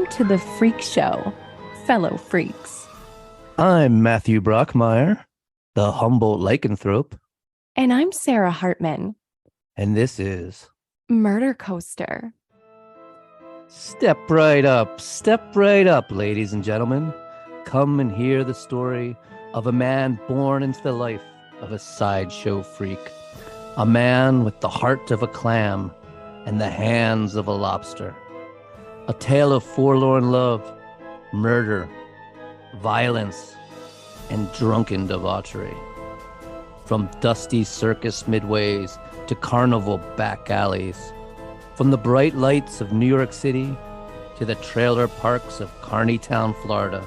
Welcome to the Freak Show, fellow freaks. I'm Matthew Brockmeyer, the Humboldt lycanthrope, And I'm Sarah Hartman, and this is Murder Coaster. Step right up, ladies and gentlemen. Come and hear the story of a man born into the life of a sideshow freak, a man with the heart of a clam and the hands of a lobster. A tale of forlorn love, murder, violence, and drunken debauchery. From dusty circus midways to carnival back alleys, from the bright lights of New York City to the trailer parks of Carny Town, Florida,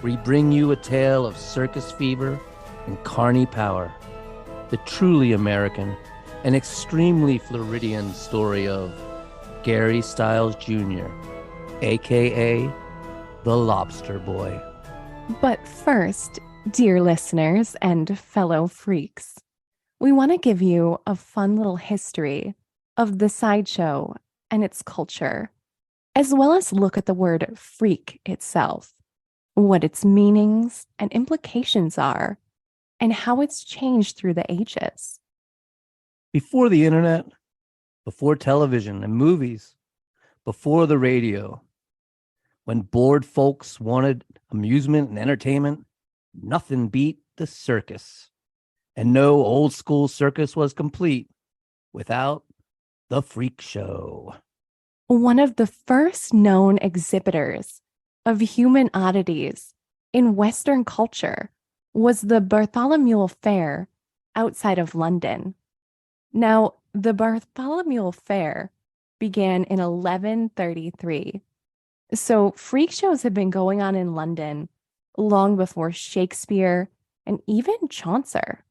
we bring you a tale of circus fever and carny power, the truly American and extremely Floridian story of Gary Stiles Jr., aka the Lobster Boy. But first, dear listeners and fellow freaks, we want to give you a fun little history of the sideshow and its culture, as well as look at the word freak itself, what its meanings and implications are, and how it's changed through the ages. Before the internet, before television and movies, before the radio, when bored folks wanted amusement and entertainment, nothing beat the circus. And no old school circus was complete without the freak show. One of the first known exhibitors of human oddities in Western culture was the Bartholomew Fair outside of London. Now, the Bartholomew Fair began in 1133. So freak shows had been going on in London long before Shakespeare and even Chaucer.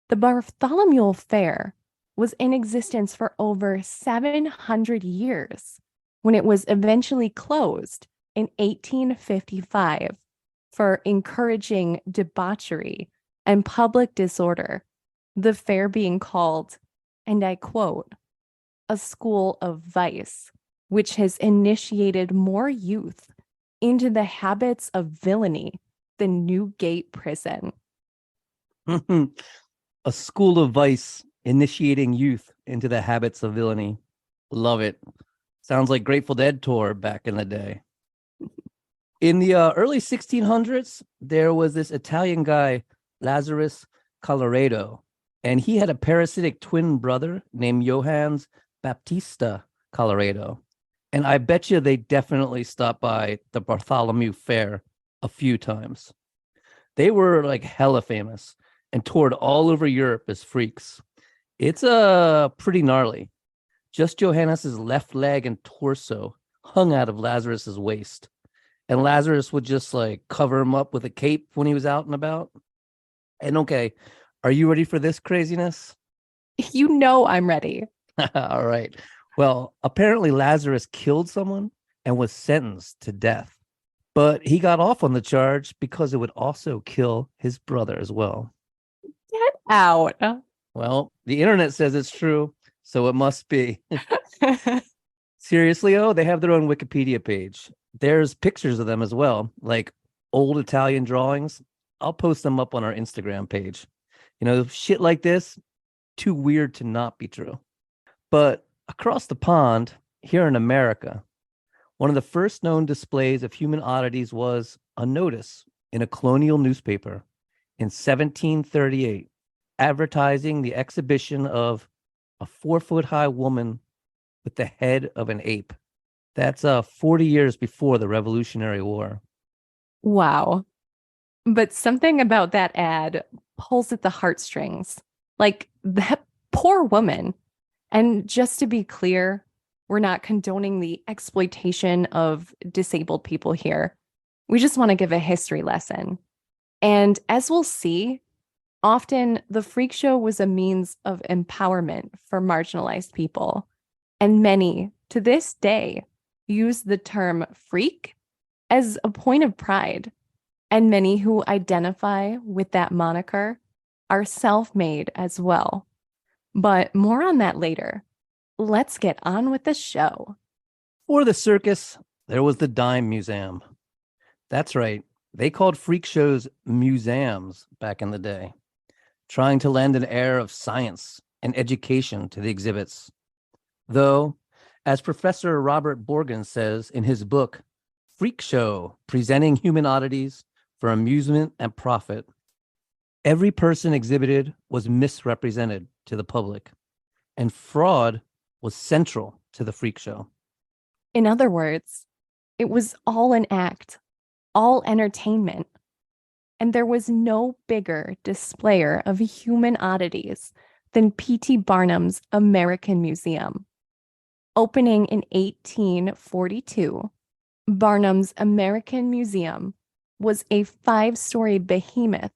The Bartholomew Fair was in existence for over 700 years when it was eventually closed in 1855 for encouraging debauchery and public disorder, the fair being called, and I quote, a school of vice, which has initiated more youth into the habits of villainy than Newgate Prison. A school of vice initiating youth into the habits of villainy. Love it. Sounds like Grateful Dead tour back in the day. In the early 1600s, there was this Italian guy, Lazarus Colorado, and he had a parasitic twin brother named Johannes Baptista Colorado. And I bet you they definitely stopped by the Bartholomew Fair a few times. They were like hella famous and toured all over Europe as freaks. It's pretty gnarly. Just Johannes's left leg and torso hung out of Lazarus's waist. And Lazarus would just like cover him up with a cape when he was out and about. And okay, are you ready for this craziness? You know I'm ready. All right. Well, apparently Lazarus killed someone and was sentenced to death. But he got off on the charge because it would also kill his brother as well. Get out. Well, the internet says it's true, so it must be. Seriously, they have their own Wikipedia page. There's pictures of them as well, like old Italian drawings. I'll post them up on our Instagram page. You know, shit like this, too weird to not be true. But across the pond, here in America, one of the first known displays of human oddities was a notice in a colonial newspaper in 1738, advertising the exhibition of a 4-foot-high woman with the head of an ape. That's 40 years before the Revolutionary War. Wow. But something about that ad pulls at the heartstrings. Like, that poor woman. And just to be clear, we're not condoning the exploitation of disabled people here. We just want to give a history lesson. And as we'll see, often the freak show was a means of empowerment for marginalized people. And many, to this day, use the term freak as a point of pride. And many who identify with that moniker are self-made as well. But more on that later. Let's get on with the show. For the circus, There was the Dime Museum. That's right. They called freak shows museums back in the day, trying to lend an air of science and education to the exhibits. Though, as Professor Robert Bogdan says in his book, Freak Show, Presenting Human Oddities for Amusement and Profit, every person exhibited was misrepresented to the public, and fraud was central to the freak show. In other words, it was all an act, all entertainment. And there was no bigger displayer of human oddities than P.T. Barnum's American Museum. Opening in 1842, Barnum's American Museum was a 5-story behemoth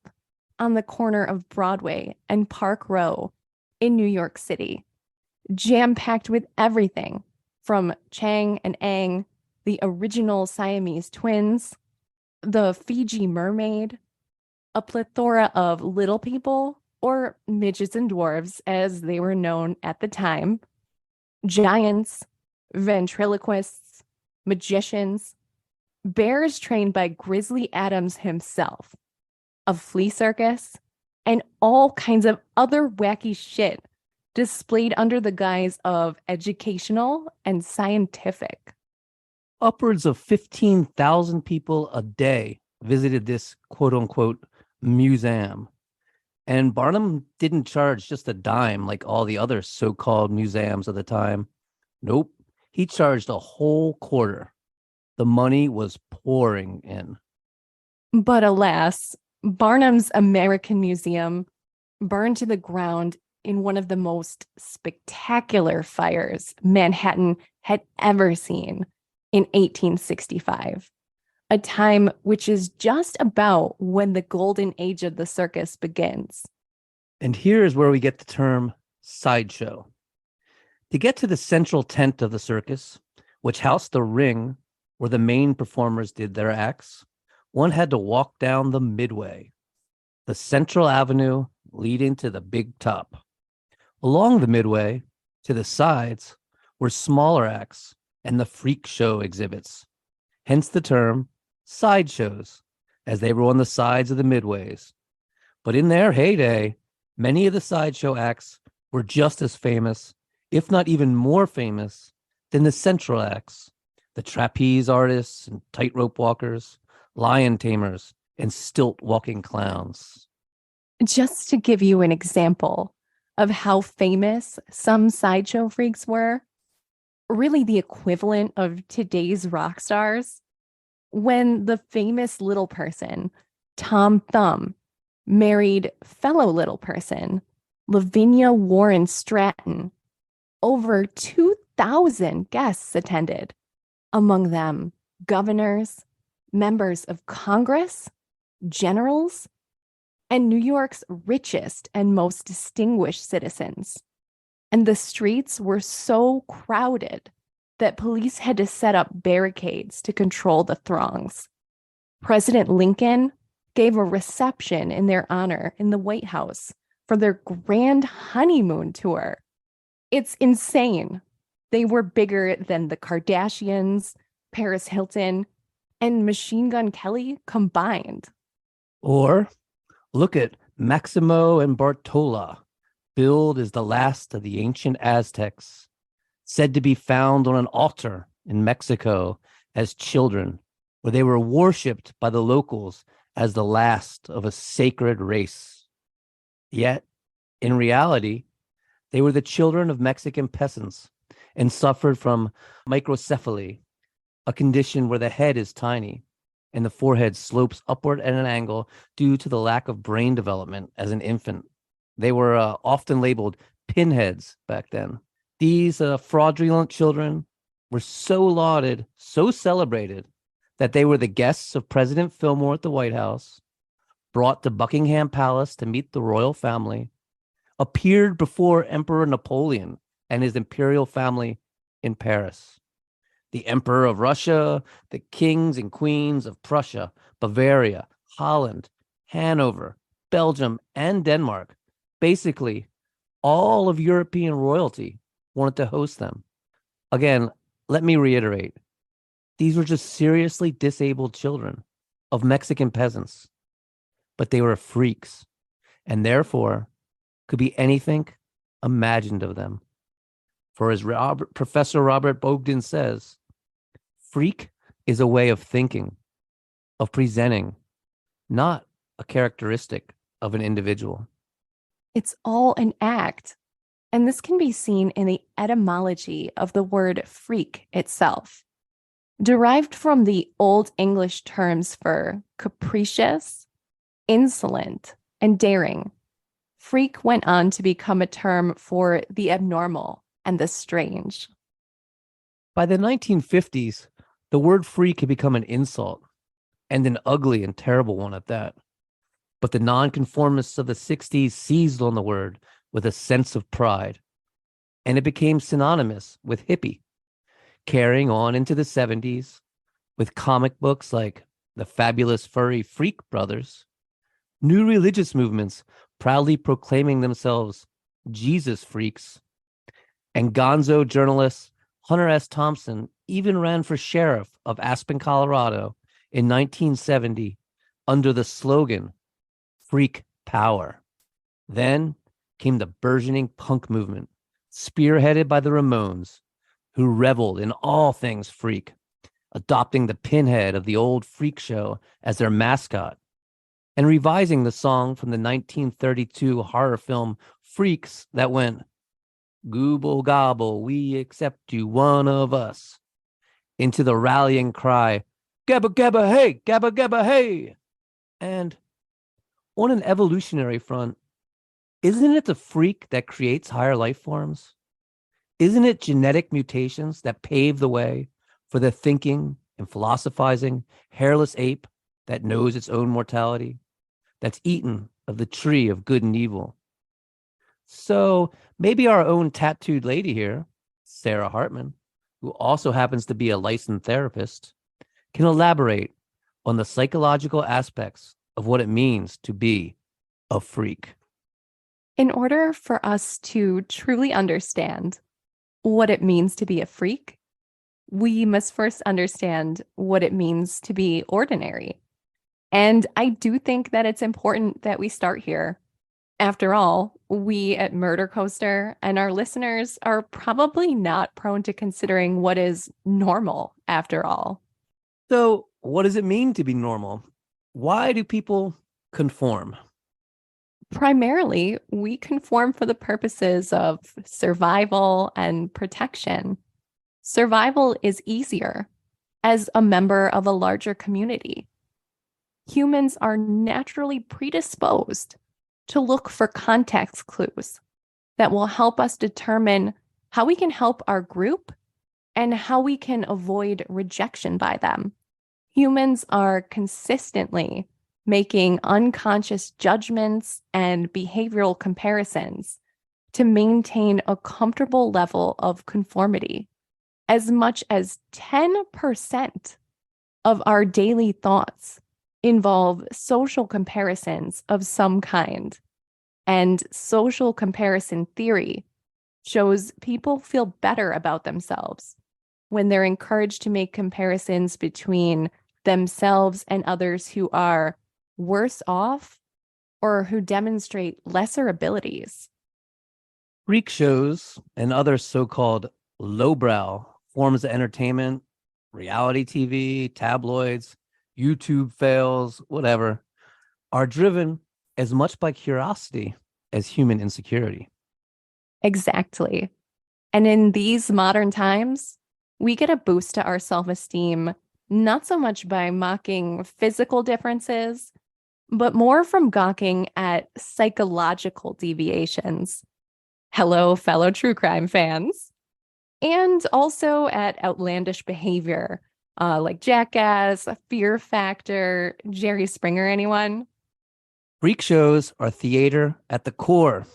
on the corner of Broadway and Park Row in New York City, jam-packed with everything from Chang and Aang, the original Siamese twins, the Fiji mermaid, a plethora of little people, or midgets and dwarves as they were known at the time, giants, ventriloquists, magicians, bears trained by Grizzly Adams himself, a flea circus, and all kinds of other wacky shit displayed under the guise of educational and scientific. Upwards of 15,000 people a day visited this quote unquote museum. And Barnum didn't charge just a dime like all the other so-called museums of the time. Nope, he charged a whole quarter. The money was pouring in. But alas, Barnum's American Museum burned to the ground in one of the most spectacular fires Manhattan had ever seen in 1865, a time which is just about when the golden age of the circus begins. And here's where we get the term sideshow. To get to the central tent of the circus, which housed the ring where the main performers did their acts, one had to walk down the midway, the central avenue leading to the big top. Along the midway, to the sides, were smaller acts and the freak show exhibits, hence the term sideshows, as they were on the sides of the midways. But in their heyday, many of the sideshow acts were just as famous, if not even more famous, than the central acts, the trapeze artists and tightrope walkers, lion tamers, and stilt walking clowns. Just to give you an example of how famous some sideshow freaks were, really the equivalent of today's rock stars, when the famous little person, Tom Thumb, married fellow little person, Lavinia Warren Stratton, over 2,000 guests attended, among them governors, members of Congress, generals, and New York's richest and most distinguished citizens. And the streets were so crowded that police had to set up barricades to control the throngs. President Lincoln gave a reception in their honor in the White House for their grand honeymoon tour. It's insane. They were bigger than the Kardashians, Paris Hilton, and Machine Gun Kelly combined. Or look at Maximo and Bartola, billed as the last of the ancient Aztecs, said to be found on an altar in Mexico as children, where they were worshipped by the locals as the last of a sacred race. Yet, in reality, they were the children of Mexican peasants and suffered from microcephaly, a condition where the head is tiny and the forehead slopes upward at an angle due to the lack of brain development as an infant. They were often labeled pinheads back then. These fraudulent children were so lauded, so celebrated, that they were the guests of President Fillmore at the White House, brought to Buckingham Palace to meet the royal family, appeared before Emperor Napoleon and his imperial family in Paris, the Emperor of Russia, the kings and queens of Prussia, Bavaria, Holland, Hanover, Belgium, and Denmark. Basically, all of European royalty wanted to host them. Again, let me reiterate, These were just seriously disabled children of Mexican peasants, but they were freaks and therefore could be anything imagined of them. For as Professor Robert Bogdan says, freak is a way of thinking, of presenting, not a characteristic of an individual. It's all an act. And this can be seen in the etymology of the word freak itself. Derived from the Old English terms for capricious, insolent, and daring, freak went on to become a term for the abnormal and the strange. By the 1950s, the word freak had become an insult, and an ugly and terrible one at that. But the nonconformists of the 60s seized on the word with a sense of pride, and it became synonymous with hippie, carrying on into the 70s with comic books like the Fabulous Furry Freak Brothers, new religious movements proudly proclaiming themselves Jesus freaks, and gonzo journalist Hunter S. Thompson even ran for sheriff of Aspen, Colorado in 1970 under the slogan, Freak Power. Then came the burgeoning punk movement, spearheaded by the Ramones, who reveled in all things freak, adopting the pinhead of the old freak show as their mascot, and revising the song from the 1932 horror film Freaks that went, Gooble gobble, we accept you, one of us, into the rallying cry, Gabba gabba hey, gabba gabba hey. And on an evolutionary front, isn't it the freak that creates higher life forms? Isn't it genetic mutations that pave the way for the thinking and philosophizing hairless ape that knows its own mortality, that's eaten of the tree of good and evil? So maybe our own tattooed lady here, Sarah Hartman, who also happens to be a licensed therapist, can elaborate on the psychological aspects of what it means to be a freak. In order for us to truly understand what it means to be a freak, we must first understand what it means to be ordinary. And I do think that it's important that we start here. After all, we at Murder Coaster and our listeners are probably not prone to considering what is normal after all. So, what does it mean to be normal? Why do people conform? Primarily, we conform for the purposes of survival and protection. Survival is easier as a member of a larger community. Humans are naturally predisposed to look for context clues that will help us determine how we can help our group and how we can avoid rejection by them. Humans are consistently making unconscious judgments and behavioral comparisons to maintain a comfortable level of conformity. As much as 10% of our daily thoughts involve social comparisons of some kind. And social comparison theory shows people feel better about themselves when they're encouraged to make comparisons between themselves and others who are worse off or who demonstrate lesser abilities. Freak shows and other so-called lowbrow forms of entertainment, reality TV, tabloids, YouTube fails, whatever, are driven as much by curiosity as human insecurity. Exactly. And in these modern times, we get a boost to our self-esteem, not so much by mocking physical differences, but more from gawking at psychological deviations. Hello, fellow true crime fans. And also at outlandish behavior, like Jackass, Fear Factor, Jerry Springer, anyone? Freak shows are theater at the core.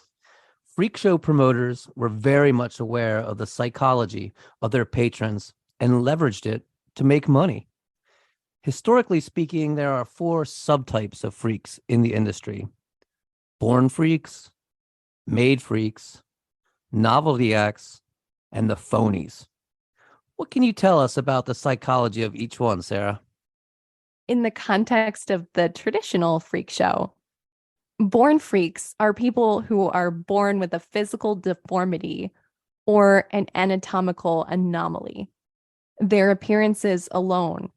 Freak show promoters were very much aware of the psychology of their patrons and leveraged it to make money. Historically speaking, there are 4 subtypes of freaks in the industry: born freaks, made freaks, novelty acts, and the phonies. What can you tell us about the psychology of each one, Sarah? In the context of the traditional freak show, born freaks are people who are born with a physical deformity or an anatomical anomaly. Their appearances alone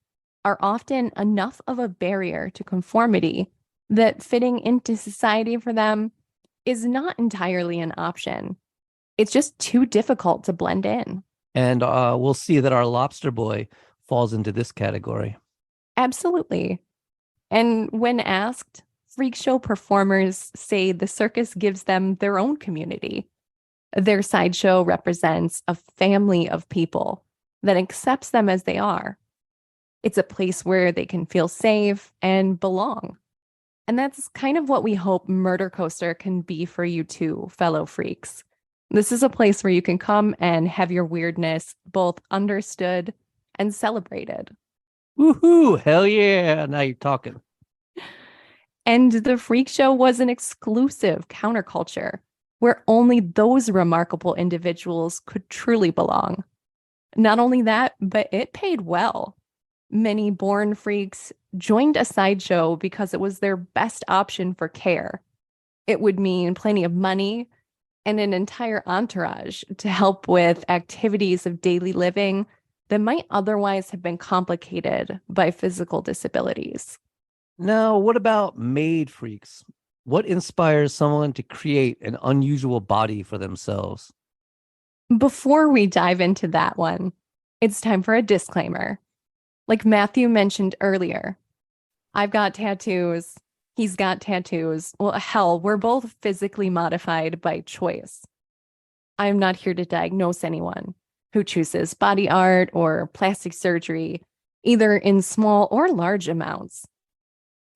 are often enough of a barrier to conformity that fitting into society for them is not entirely an option. It's just too difficult to blend in. And we'll see that our Lobster Boy falls into this category. Absolutely. And when asked, freak show performers say the circus gives them their own community. Their sideshow represents a family of people that accepts them as they are. It's a place where they can feel safe and belong. And that's kind of what we hope Murder Coaster can be for you too, fellow freaks. This is a place where you can come and have your weirdness both understood and celebrated. Woohoo! Hell yeah! Now you're talking. And the freak show was an exclusive counterculture where only those remarkable individuals could truly belong. Not only that, but it paid well. Many born freaks joined a sideshow because it was their best option for care. It would mean plenty of money and an entire entourage to help with activities of daily living that might otherwise have been complicated by physical disabilities. Now, what about made freaks? What inspires someone to create an unusual body for themselves? Before we dive into that one, it's time for a disclaimer. Like Matthew mentioned earlier, I've got tattoos. He's got tattoos. Well, hell, we're both physically modified by choice. I'm not here to diagnose anyone who chooses body art or plastic surgery, either in small or large amounts.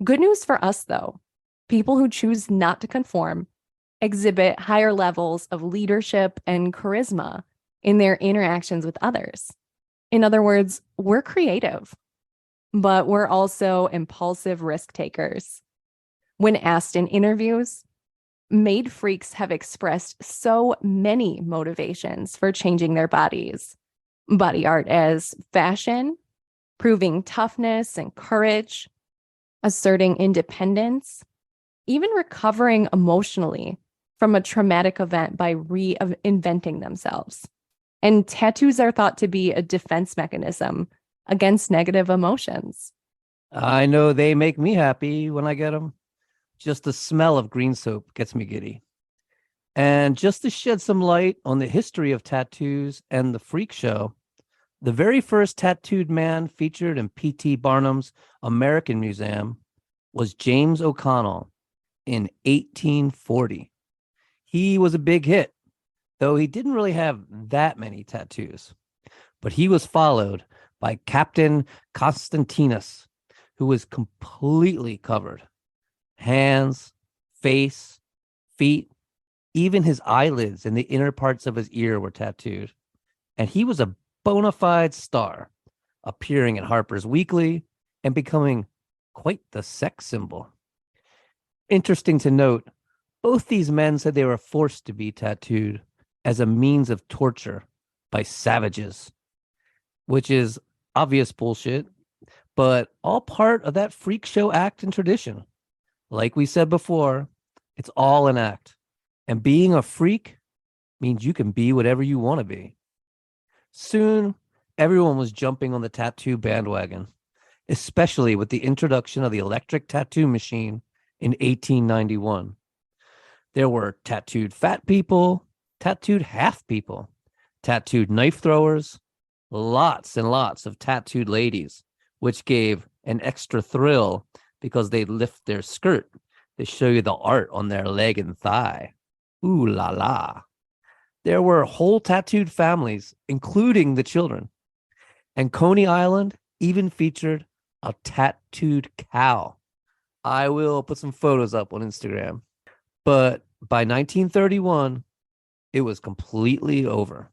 Good news for us, though. People who choose not to conform exhibit higher levels of leadership and charisma in their interactions with others. In other words, we're creative, but we're also impulsive risk takers. When asked in interviews, made freaks have expressed so many motivations for changing their bodies. Body art as fashion, proving toughness and courage, asserting independence, even recovering emotionally from a traumatic event by reinventing themselves. And tattoos are thought to be a defense mechanism against negative emotions. I know they make me happy when I get them. Just the smell of green soap gets me giddy. And just to shed some light on the history of tattoos and the freak show, the very first tattooed man featured in P.T. Barnum's American Museum was James O'Connell in 1840. He was a big hit, though he didn't really have that many tattoos. But he was followed by Captain Constantinus, who was completely covered. Hands, face, feet, even his eyelids and the inner parts of his ear were tattooed. And he was a bona fide star, appearing in Harper's Weekly and becoming quite the sex symbol. Interesting to note, both these men said they were forced to be tattooed as a means of torture by savages, which is obvious bullshit, but all part of that freak show act and tradition. Like we said before, it's all an act. And being a freak means you can be whatever you want to be. Soon, everyone was jumping on the tattoo bandwagon, especially with the introduction of the electric tattoo machine in 1891. There were tattooed fat people, tattooed half people, tattooed knife throwers, lots and lots of tattooed ladies, which gave an extra thrill because they'd lift their skirt to show you the art on their leg and thigh. Ooh la la. There were whole tattooed families, including the children. And Coney Island even featured a tattooed cow. I will put some photos up on Instagram. But by 1931, it was completely over.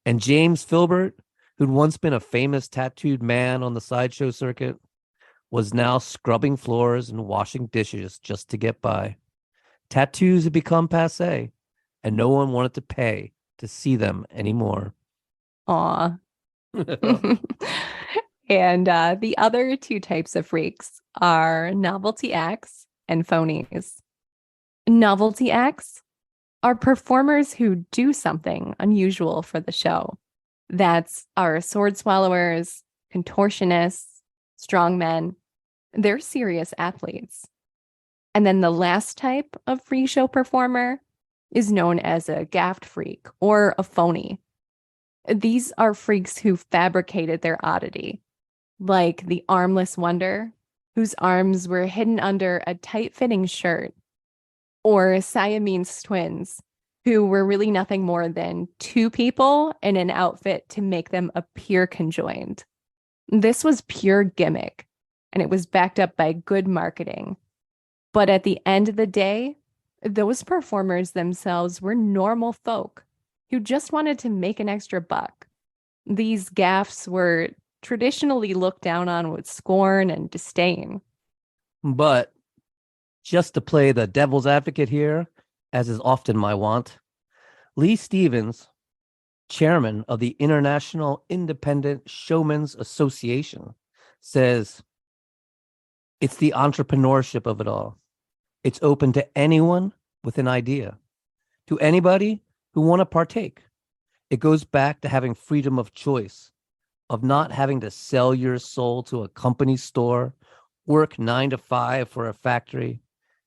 And James Filbert, who'd once been a famous tattooed man on the sideshow circuit, was now scrubbing floors and washing dishes just to get by. Tattoos had become passé, and no one wanted to pay to see them anymore. Aw. And the other two types of freaks are novelty acts and phonies. Novelty acts are performers who do something unusual for the show. That's our sword swallowers, contortionists, strongmen. They're serious athletes. And then the last type of free show performer is known as a gaffed freak or a phony. These are freaks who fabricated their oddity, like the armless wonder, whose arms were hidden under a tight fitting shirt, or Siamese twins, who were really nothing more than two people in an outfit to make them appear conjoined. This was pure gimmick, and it was backed up by good marketing. But at the end of the day, those performers themselves were normal folk who just wanted to make an extra buck. These gaffes were traditionally looked down on with scorn and disdain. But just to play the devil's advocate here, as is often my wont, Lee Stevens, chairman of the International Independent Showmen's Association, says it's the entrepreneurship of it all. It's open to anyone with an idea, to anybody who want to partake. It goes back to having freedom of choice, of not having to sell your soul to a company store, work 9 to 5 for a factory,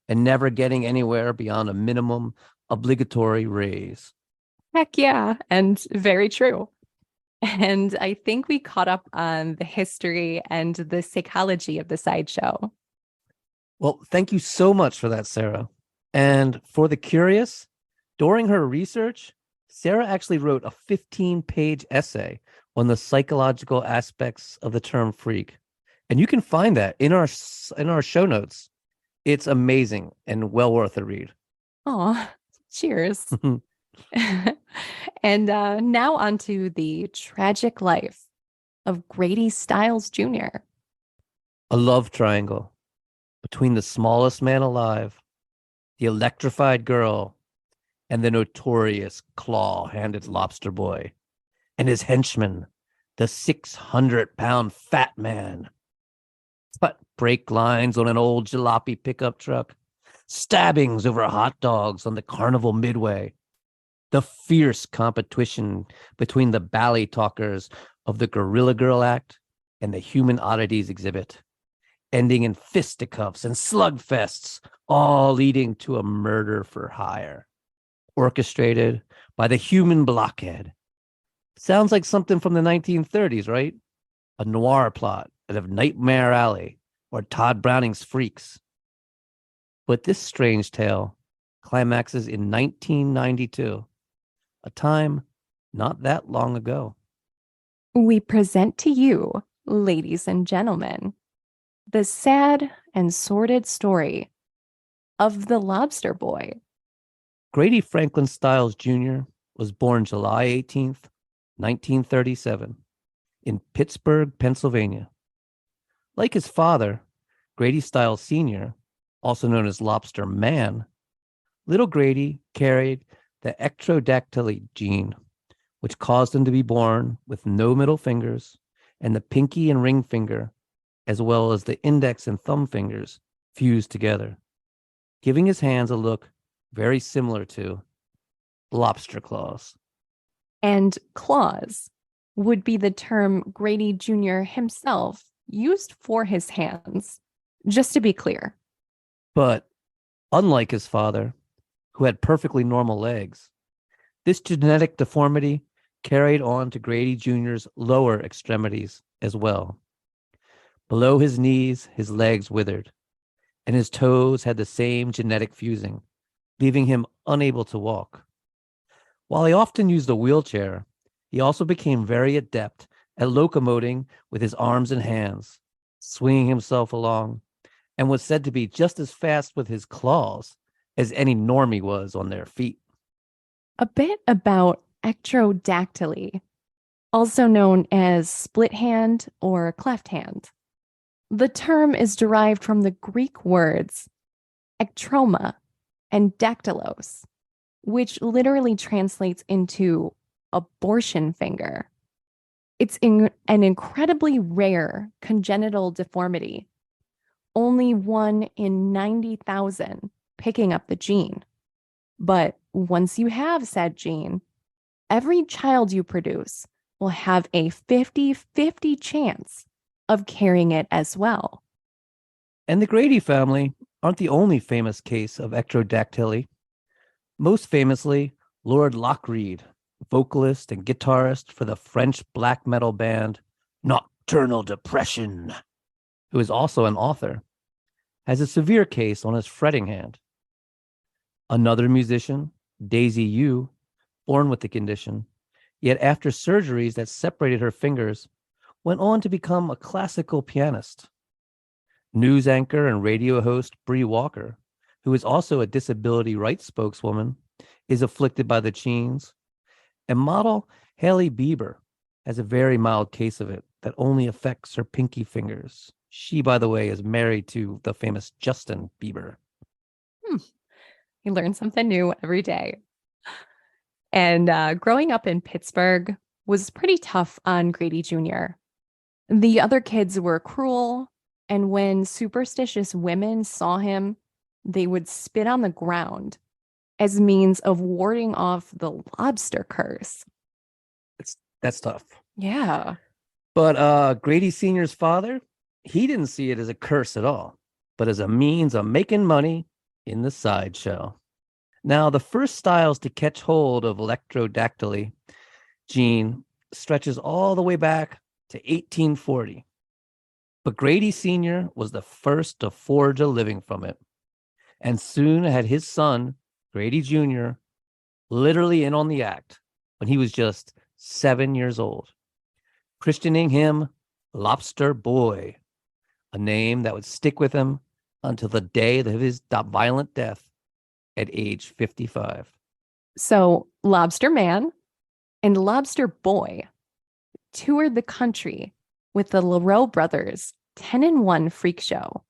and never getting anywhere beyond a minimum obligatory raise. Heck yeah, and very true. And I think we caught up on the history and the psychology of the sideshow. Well, thank you so much for that, Sarah. And for the curious, during her research, Sarah actually wrote a 15-page essay on the psychological aspects of the term freak. And you can find that in our show notes. It's amazing and well worth a read. Oh, cheers. And now on to the tragic life of Grady Stiles Jr. A love triangle between the smallest man alive, the electrified girl, and the notorious claw-handed Lobster Boy, and his henchman, the 600-pound fat man. But brake lines on an old jalopy pickup truck, stabbings over hot dogs on the Carnival Midway, the fierce competition between the bally talkers of the Gorilla Girl Act and the Human Oddities exhibit, ending in fisticuffs and slugfests, all leading to a murder for hire, orchestrated by the human blockhead. Sounds like something from the 1930s, right? A noir plot out of Nightmare Alley or Todd Browning's Freaks. But this strange tale climaxes in 1992, a time not that long ago. We present to you, ladies and gentlemen, the sad and sordid story of the Lobster Boy. Grady Franklin Stiles Jr. was born July 18th, 1937, in Pittsburgh, Pennsylvania. Like his father, Grady Stiles Sr., also known as Lobster Man, little Grady carried the ectrodactyly gene, which caused him to be born with no middle fingers and the pinky and ring finger, as well as the index and thumb fingers, fused together, giving his hands a look very similar to lobster claws. And claws would be the term Grady Jr. himself used for his hands, just to be clear. But unlike his father, who had perfectly normal legs, this genetic deformity carried on to Grady Jr.'s lower extremities as well. Below his knees, his legs withered, and his toes had the same genetic fusing, leaving him unable to walk. While he often used a wheelchair, he also became very adept at locomoting with his arms and hands, swinging himself along, and was said to be just as fast with his claws as any normie was on their feet. A bit about ectrodactyly, also known as split hand or cleft hand. The term is derived from the Greek words ektroma and dactylos, which literally translates into abortion finger. An incredibly rare congenital deformity, only 1 in 90,000 picking up the gene. But once you have said gene, every child you produce will have a 50-50 chance of carrying it as well. And the Grady family aren't the only famous case of ectrodactyly. Most famously, Lord Lockreed, vocalist and guitarist for the French black metal band Nocturnal Depression, who is also an author, has a severe case on his fretting hand. Another musician, Daisy Yu, born with the condition, yet after surgeries that separated her fingers, went on to become a classical pianist. News anchor and radio host Bree Walker, who is also a disability rights spokeswoman, is afflicted by the genes. And model Hailey Bieber has a very mild case of it that only affects her pinky fingers. She, by the way, is married to the famous Justin Bieber. You learn something new every day. And growing up in Pittsburgh was pretty tough on Grady Jr. The other kids were cruel, and when superstitious women saw him, they would spit on the ground as means of warding off the lobster curse. That's tough. Yeah. But Grady Sr.'s father, he didn't see it as a curse at all, but as a means of making money in the sideshow. Now, the first styles to catch hold of electrodactyly gene stretches all the way back to 1840. But Grady Sr. was the first to forge a living from it, and soon had his son, Grady Jr., literally in on the act when he was just 7 years old, christening him Lobster Boy, a name that would stick with him until the day of his violent death at age 55. So Lobster Man and Lobster Boy toured the country with the LaRoe brothers' 10-in-1 freak show,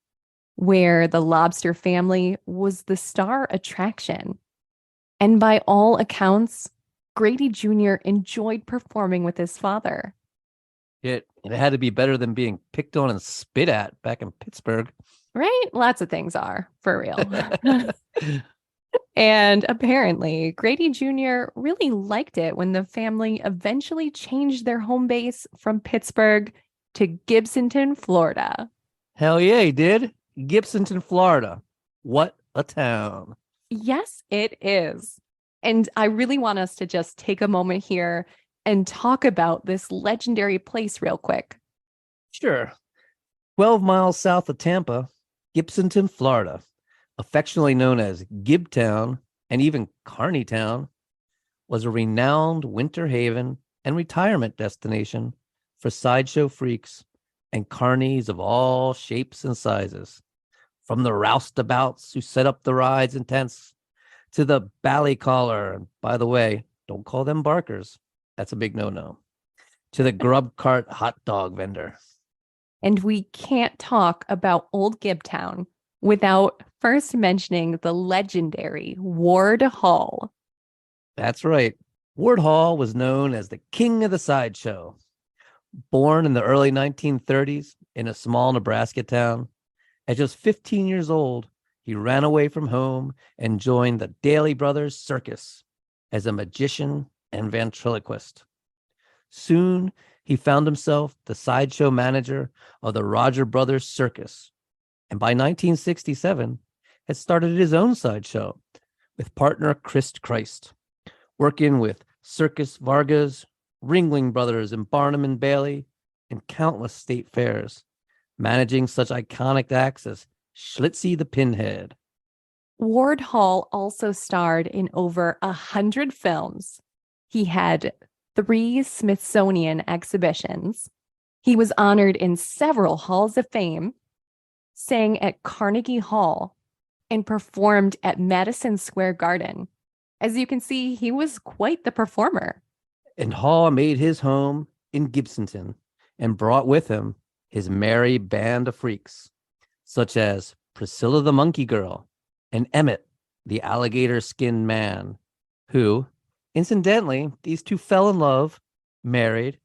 where the lobster family was the star attraction. And by all accounts, Grady Jr. enjoyed performing with his father. It had to be better than being picked on and spit at back in Pittsburgh. Right? Lots of things are, for real. And apparently, Grady Jr. really liked it when the family eventually changed their home base from Pittsburgh to Gibsonton, Florida. Hell yeah, he did. Gibsonton, Florida. What a town. Yes, it is. And I really want us to just take a moment here and talk about this legendary place real quick. Sure. 12 miles south of Tampa, Gibsonton, Florida, affectionately known as Gibtown and even Carnytown, was a renowned winter haven and retirement destination for sideshow freaks and carnies of all shapes and sizes, from the roustabouts who set up the rides and tents to the bally collar, and by the way, don't call them barkers, that's a big no-no, to the grub cart hot dog vendor. And we can't talk about Old Gibtown without first mentioning the legendary Ward Hall. That's right. Ward Hall was known as the king of the sideshow. Born in the early 1930s in a small Nebraska town, at just 15 years old, he ran away from home and joined the Daly Brothers Circus as a magician and ventriloquist. Soon, he found himself the sideshow manager of the Roger Brothers Circus, and by 1967, had started his own sideshow with partner Chris Christ, working with Circus Vargas, Ringling Brothers, and Barnum and Bailey, and countless state fairs, managing such iconic acts as Schlitzie the Pinhead. Ward Hall also starred in over 100 films. He had 3 Smithsonian exhibitions. He was honored in several halls of fame, sang at Carnegie Hall, and performed at Madison Square Garden. As you can see, he was quite the performer. And Hall made his home in Gibsonton and brought with him his merry band of freaks, such as Priscilla the Monkey Girl and Emmett the alligator-skinned man, who, incidentally, these two fell in love, married,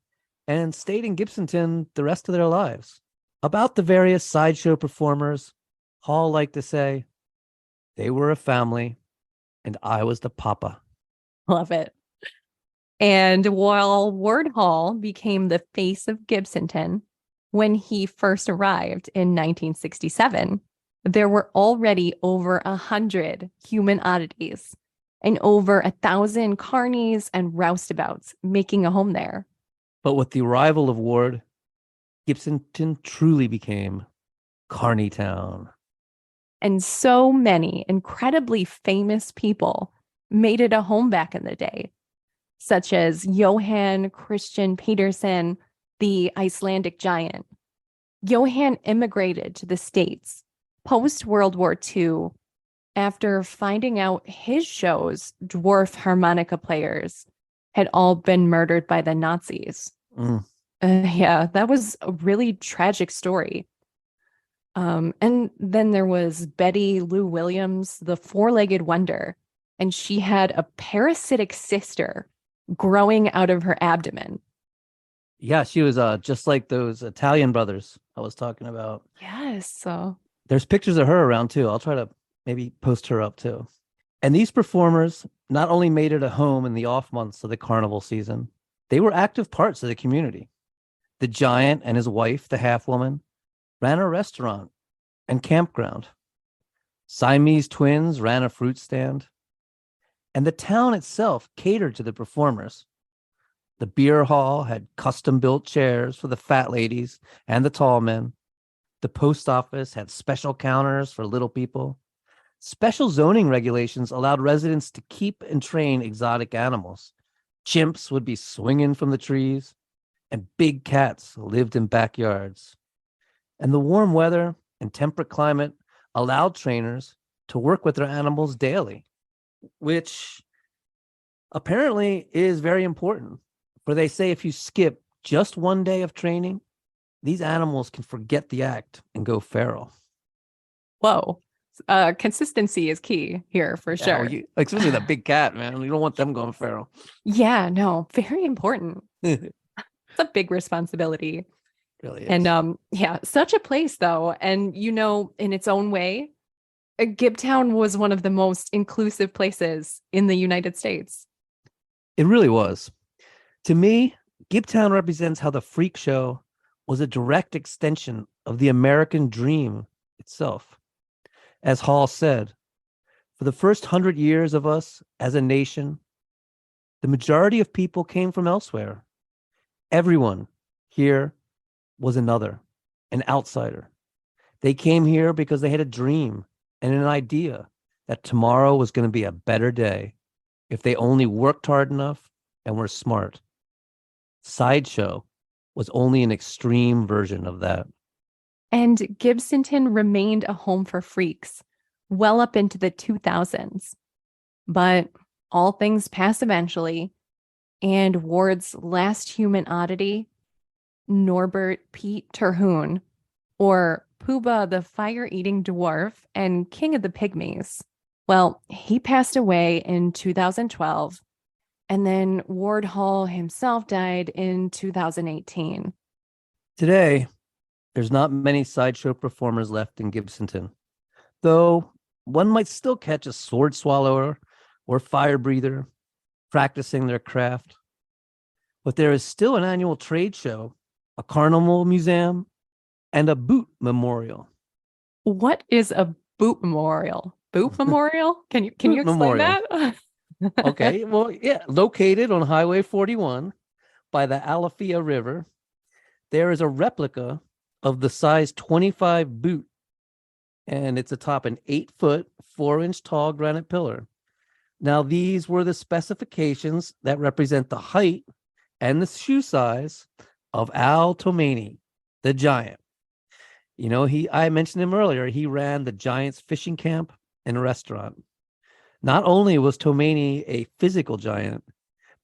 and stayed in Gibsonton the rest of their lives. About the various sideshow performers, Hall liked to say, they were a family and I was the papa. Love it. And while Ward Hall became the face of Gibsonton when he first arrived in 1967, there were already over 100 human oddities and over 1,000 carnies and roustabouts making a home there. But with the arrival of Ward, Gibsonton truly became Carny Town. And so many incredibly famous people made it a home back in the day, such as Johann Christian Petersen, the Icelandic giant. Johann immigrated to the States post-World War II after finding out his show's dwarf harmonica players had all been murdered by the Nazis. Yeah, that was a really tragic story. And then there was Betty Lou Williams, the four-legged wonder, and she had a parasitic cyster growing out of her abdomen. Yeah, she was just like those Italian brothers I was talking about. Yes. So There's pictures of her around too. I'll try to maybe post her up too. And these performers not only made it a home in the off months of the carnival season, they were active parts of the community. The giant and his wife, the half woman, ran a restaurant and campground. Siamese twins ran a fruit stand. And the town itself catered to the performers. The beer hall had custom-built chairs for the fat ladies and the tall men. The post office had special counters for little people. Special zoning regulations allowed residents to keep and train exotic animals. Chimps would be swinging from the trees, and big cats lived in backyards. And the warm weather and temperate climate allowed trainers to work with their animals daily, which apparently is very important. For they say if you skip just one day of training, these animals can forget the act and go feral. whoa. Consistency is key here for sure. Especially that big cat, man. You don't want them going feral. Yeah, no, very important. It's a big responsibility. Really is. And yeah, such a place though. And in its own way, Gibtown was one of the most inclusive places in the United States. It really was. To me, Gibtown represents how the freak show was a direct extension of the American dream itself. As Hall said, for the first 100 years of us as a nation, the majority of people came from elsewhere. Everyone here was an outsider. They came here because they had a dream and an idea that tomorrow was going to be a better day if they only worked hard enough and were smart. Sideshow was only an extreme version of that. And Gibsonton remained a home for freaks well up into the 2000s. But all things pass eventually, and Ward's last human oddity, Norbert Pete Terhune, or Pooba the fire-eating dwarf and king of the pygmies. Well, he passed away in 2012, and then Ward Hall himself died in 2018. Today, there's not many sideshow performers left in Gibsonton, though one might still catch a sword swallower or fire breather practicing their craft. But there is still an annual trade show, a carnival museum, and a boot memorial. What is a boot memorial? Boot memorial? Can you explain memorial. that? Okay, well, yeah, located on Highway 41 by the Alafia River, there is a replica of the size 25 boot, and it's atop an 8-foot, 4-inch tall granite pillar. Now, these were the specifications that represent the height and the shoe size of Al Tomani, the giant. I mentioned him earlier. He ran the Giants fishing camp and restaurant. Not only was Tomani a physical giant,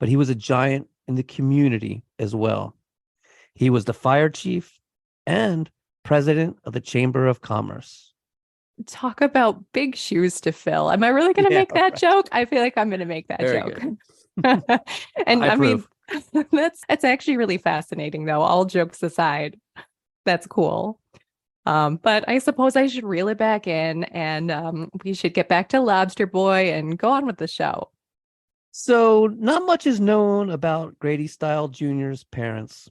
but he was a giant in the community as well. He was the fire chief and president of the Chamber of Commerce. Talk about big shoes to fill. Am I really going to make that joke? I feel like I'm going to make that Very joke. good. And I mean, That's actually really fascinating, though. All jokes aside, that's cool. But I suppose I should reel it back in, and we should get back to Lobster Boy and go on with the show. So, not much is known about Grady Stiles Jr.'s parents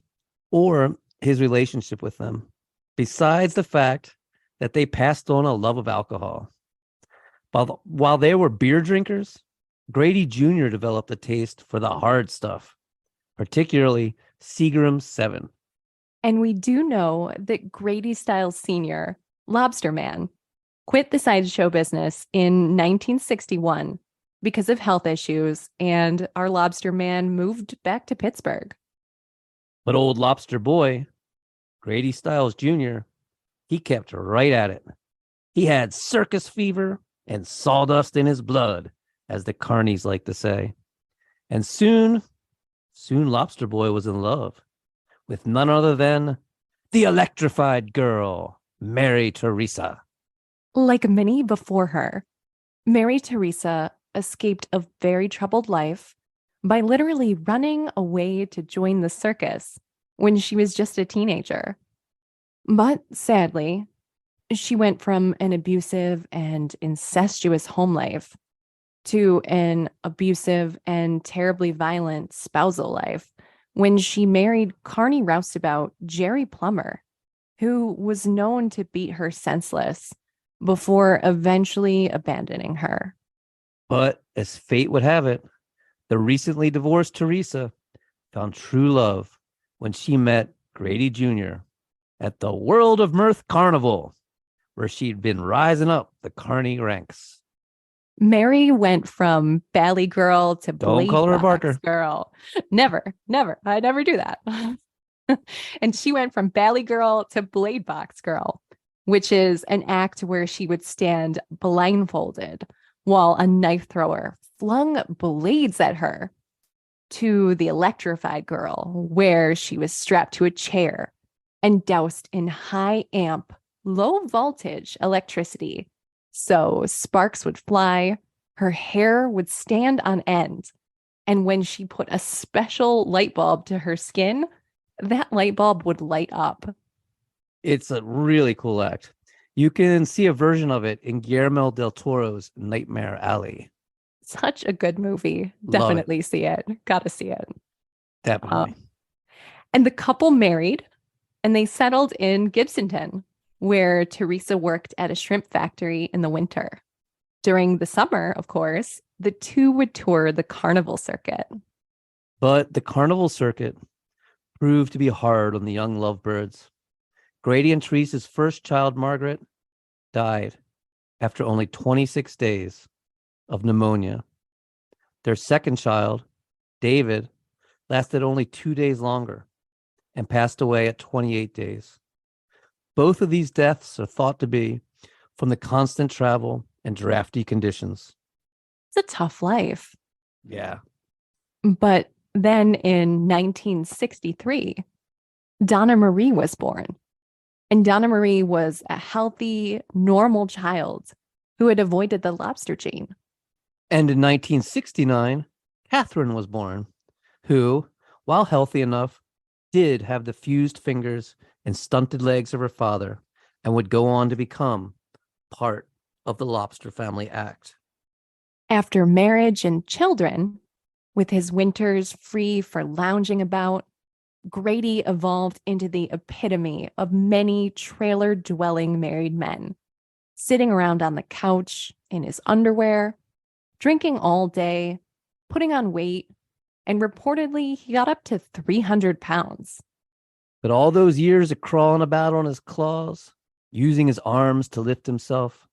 or his relationship with them, besides the fact that they passed on a love of alcohol. While they were beer drinkers, Grady Jr. developed a taste for the hard stuff, particularly Seagram's 7. And we do know that Grady Stiles Sr., Lobster Man, quit the sideshow business in 1961 because of health issues, and our Lobster Man moved back to Pittsburgh. But old Lobster Boy, Grady Stiles Jr., he kept right at it. He had circus fever and sawdust in his blood, as the Carnies like to say. And soon Lobster Boy was in love with none other than the electrified girl, Mary Teresa. Like many before her, Mary Teresa escaped a very troubled life by literally running away to join the circus when she was just a teenager. But sadly, she went from an abusive and incestuous home life to an abusive and terribly violent spousal life when she married Carny roustabout Jerry Plummer, who was known to beat her senseless before eventually abandoning her. But as fate would have it, the recently divorced Teresa found true love when she met Grady Jr. at the World of Mirth Carnival, where she'd been rising up the Carny ranks. Mary went from Bally Girl to Don't Blade call her Box Barker. Girl. Never, never. I never do that. And she went from Bally Girl to Blade Box Girl, which is an act where she would stand blindfolded while a knife thrower flung blades at her, to the electrified girl, where she was strapped to a chair and doused in high amp, low voltage electricity. So sparks would fly, her hair would stand on end. And when she put a special light bulb to her skin, that light bulb would light up. It's a really cool act. You can see a version of it in Guillermo del Toro's Nightmare Alley. Such a good movie. Love it. Definitely see it. Gotta see it. Definitely. And the couple married and they settled in Gibsonton, where Teresa worked at a shrimp factory in the winter. During the summer, of course, the two would tour the carnival circuit. But the carnival circuit proved to be hard on the young lovebirds. Grady and Teresa's first child, Margaret, died after only 26 days of pneumonia. Their second child, David, lasted only 2 days longer and passed away at 28 days. Both of these deaths are thought to be from the constant travel and drafty conditions. It's a tough life. Yeah. But then in 1963, Donna Marie was born. And Donna Marie was a healthy, normal child who had avoided the lobster gene. And in 1969, Catherine was born, who, while healthy enough, did have the fused fingers and stunted legs of her father and would go on to become part of the Lobster family act. After marriage and children, with his winters free for lounging about, Grady evolved into the epitome of many trailer-dwelling married men, sitting around on the couch in his underwear, drinking all day, putting on weight, and reportedly he got up to 300 pounds. But all those years of crawling about on his claws, using his arms to lift himself,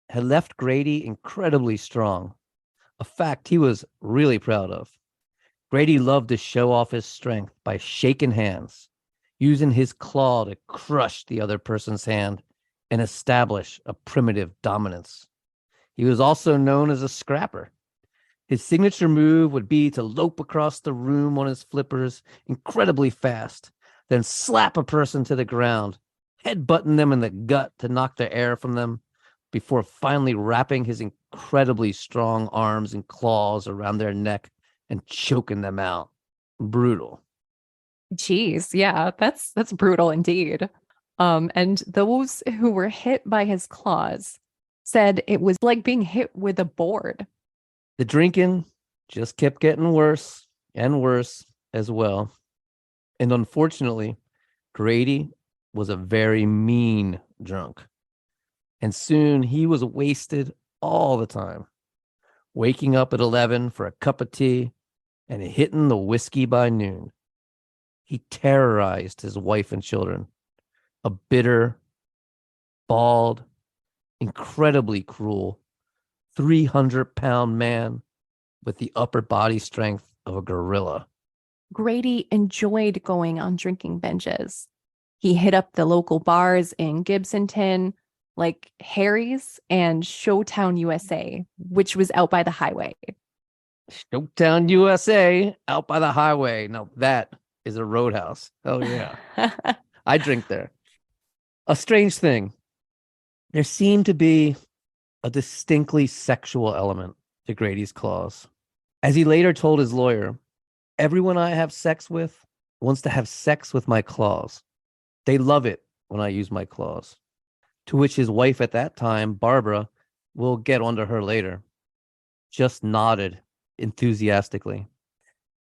had left Grady incredibly strong, a fact he was really proud of. Grady loved to show off his strength by shaking hands, using his claw to crush the other person's hand and establish a primitive dominance. He was also known as a scrapper. His signature move would be to lope across the room on his flippers incredibly fast, then slap a person to the ground, headbutting them in the gut to knock the air from them, before finally wrapping his incredibly strong arms and claws around their neck and choking them out. Brutal. Jeez, yeah, that's brutal indeed. And those who were hit by his claws said it was like being hit with a board. The drinking just kept getting worse and worse as well. And unfortunately, Grady was a very mean drunk. And soon he was wasted all the time, waking up at 11 for a cup of tea and hitting the whiskey by noon. He terrorized his wife and children, a bitter, bald, incredibly cruel 300-pound man with the upper body strength of a gorilla. Grady enjoyed going on drinking binges. He hit up the local bars in Gibsonton, like Harry's and Showtown, USA, which was out by the highway. Showtown, USA, out by the highway. Now that is a roadhouse. Oh, yeah. I drink there. A strange thing. There seemed to be a distinctly sexual element to Grady's claws. As he later told his lawyer, everyone I have sex with wants to have sex with my claws. They love it when I use my claws. To which his wife at that time, Barbara, we'll get onto her later, just nodded enthusiastically.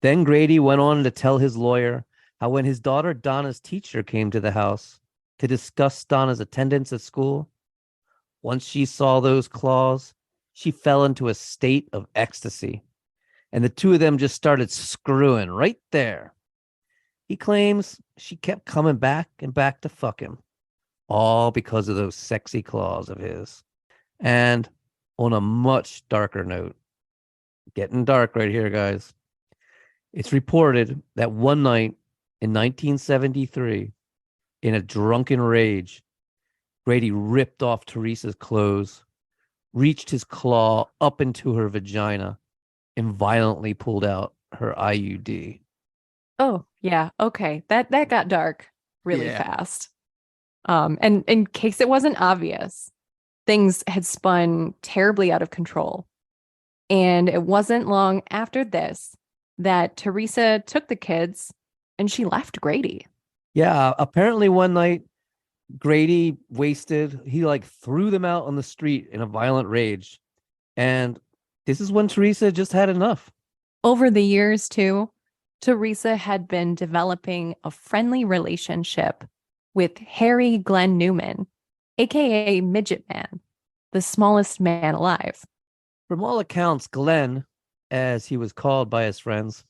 Then Grady went on to tell his lawyer how when his daughter Donna's teacher came to the house to discuss Donna's attendance at school, once she saw those claws, she fell into a state of ecstasy. And the two of them just started screwing right there. He claims she kept coming back and back to fuck him, all because of those sexy claws of his. And on a much darker note, getting dark right here, guys, it's reported that one night in 1973, in a drunken rage, Grady ripped off Teresa's clothes, reached his claw up into her vagina, and violently pulled out her IUD. Oh, yeah. Okay. That got dark really fast. And in case it wasn't obvious, things had spun terribly out of control. And it wasn't long after this that Teresa took the kids and she left Grady. Yeah, apparently one night Grady wasted, he like threw them out on the street in a violent rage. And this is when Teresa just had enough. Over the years, too, Teresa had been developing a friendly relationship with Harry Glenn Newman, aka Midget Man, the smallest man alive. From all accounts, Glenn, as he was called by his friends,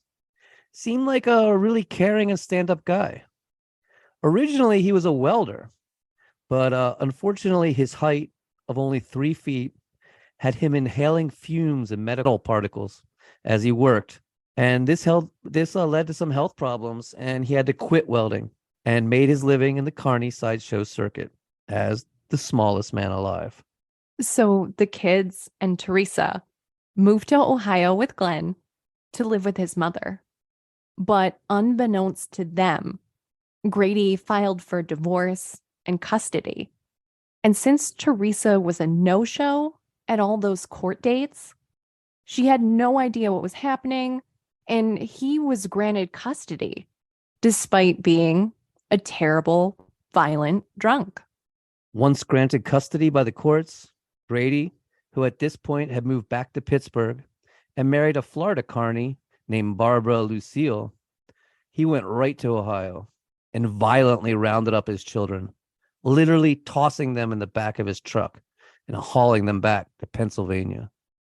seemed like a really caring and stand-up guy. Originally, he was a welder, but unfortunately, his height of only 3 feet had him inhaling fumes and metal particles as he worked. And this led to some health problems, and he had to quit welding and made his living in the Carny sideshow circuit as the smallest man alive. So the kids and Teresa moved to Ohio with Glenn to live with his mother. But unbeknownst to them, Grady filed for divorce and custody. And since Teresa was a no-show at all those court dates, she had no idea what was happening, and he was granted custody, despite being a terrible, violent drunk. Once granted custody by the courts, Grady, who at this point had moved back to Pittsburgh and married a Florida carny named Barbara Lucille, he went right to Ohio and violently rounded up his children, literally tossing them in the back of his truck and hauling them back to Pennsylvania.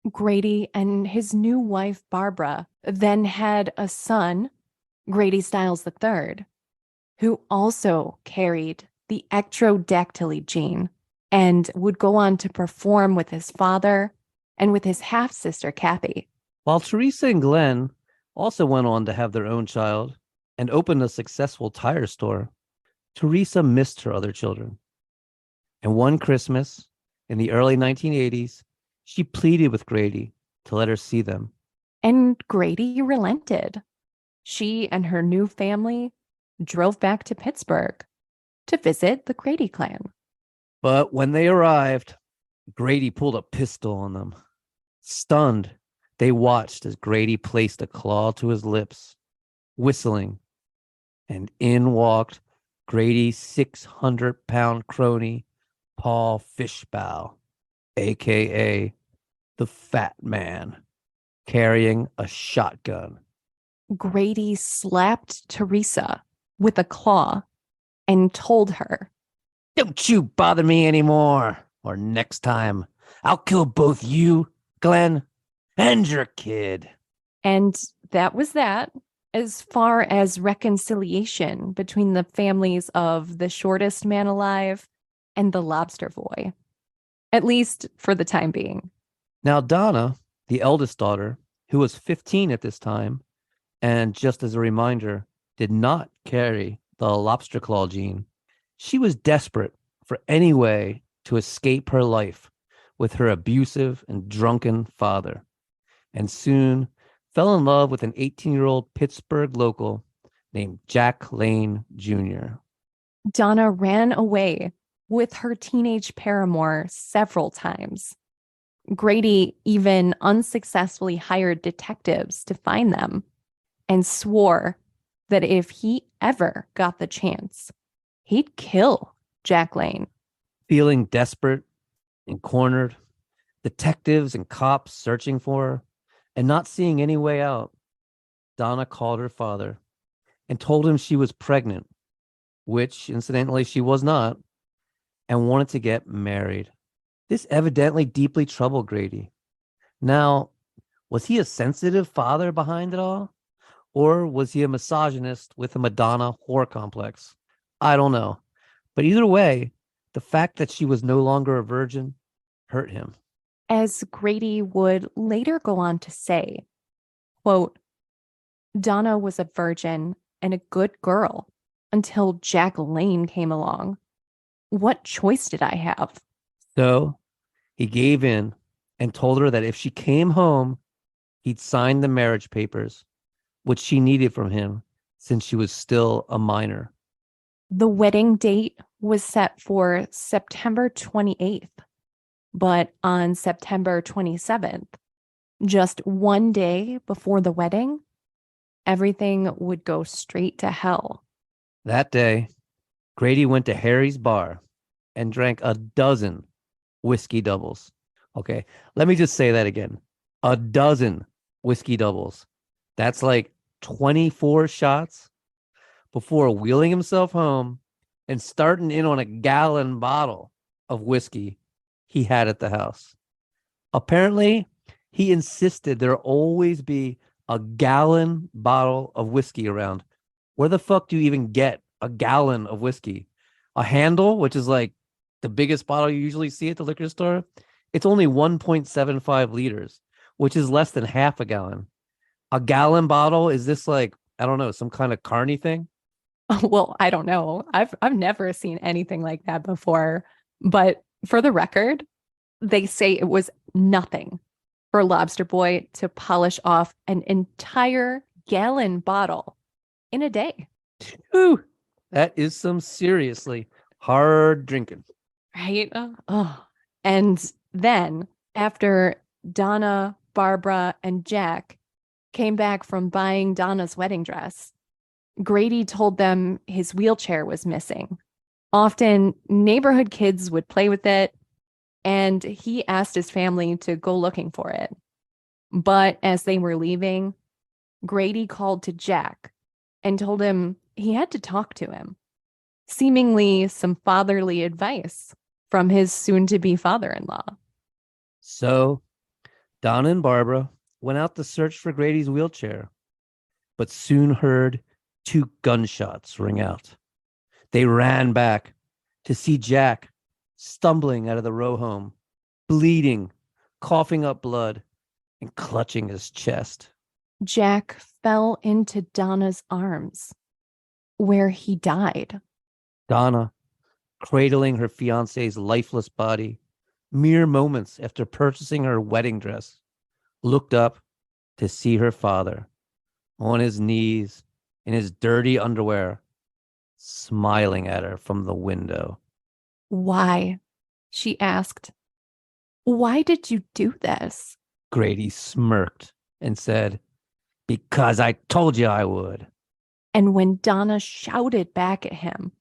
Grady and his new wife, Barbara, then had a son, Gary Stiles Jr, who also carried the ectrodactyly gene and would go on to perform with his father and with his half-sister, Kathy. While Teresa and Glenn also went on to have their own child and opened a successful tire store, Teresa missed her other children. And one Christmas in the early 1980s, she pleaded with Grady to let her see them. And Grady relented. She and her new family drove back to Pittsburgh to visit the Grady clan. But when they arrived, Grady pulled a pistol on them. Stunned, they watched as Grady placed a claw to his lips, whistling, and in walked Grady's 600-pound crony, Paul Fishbowl, a.k.a. the Fat Man, carrying a shotgun. Grady slapped Teresa with a claw and told her, "Don't you bother me anymore, or next time I'll kill both you, Glenn, and your kid." and that was that. As far as reconciliation between the families of the shortest man alive and the Lobster Boy, at least for the time being. Now, Donna, the eldest daughter, who was 15 at this time, and just as a reminder, did not carry the lobster claw gene, she was desperate for any way to escape her life with her abusive and drunken father, and soon fell in love with an 18-year-old Pittsburgh local named Jack Lane Jr. Donna ran away with her teenage paramour several times. Grady even unsuccessfully hired detectives to find them and swore that if he ever got the chance, he'd kill Jack Lane. Feeling desperate and cornered, detectives and cops searching for her, and not seeing any way out, Donna called her father and told him she was pregnant, which incidentally she was not, and wanted to get married. This evidently deeply troubled Grady. Now, was he a sensitive father behind it all? Or was he a misogynist with a Madonna whore complex? I don't know. But either way, the fact that she was no longer a virgin hurt him. As Grady would later go on to say, quote, Donna was a virgin and a good girl until Jack Lane came along. What choice did I have? So he gave in and told her that if she came home, he'd sign the marriage papers, which she needed from him since she was still a minor. The wedding date was set for September 28th, but on September 27th, just one day before the wedding, everything would go straight to hell. That day, Grady went to Harry's bar and drank a dozen whiskey doubles. Okay, let me just say that again. A dozen whiskey doubles. That's like 24 shots before wheeling himself home and starting in on a gallon bottle of whiskey he had at the house. Apparently, he insisted there always be a gallon bottle of whiskey around. Where the fuck do you even get a gallon of whiskey? A handle, which is like the biggest bottle you usually see at the liquor store, it's only 1.75 liters, which is less than half a gallon. A gallon bottle, is this like, I don't know, some kind of Carny thing? Well, I don't know. I've never seen anything like that before. But for the record, they say it was nothing for Lobster Boy to polish off an entire gallon bottle in a day. Ooh, that is some seriously hard drinking. Right? Oh. And then after Donna, Barbara, and Jack came back from buying Donna's wedding dress, Grady told them his wheelchair was missing. Often neighborhood kids would play with it, and he asked his family to go looking for it. But as they were leaving, Grady called to Jack and told him he had to talk to him, seemingly some fatherly advice from his soon-to-be father-in-law. So Donna and Barbara went out to search for Grady's wheelchair, but soon heard 2 gunshots ring out. They ran back to see Jack stumbling out of the row home, bleeding, coughing up blood, and clutching his chest. Jack fell into Donna's arms, where he died. Donna, cradling her fiance's lifeless body, mere moments after purchasing her wedding dress, looked up to see her father on his knees in his dirty underwear, smiling at her from the window. Why? She asked. Why did you do this? Grady smirked and said, "Because I told you I would." And when Donna shouted back at him,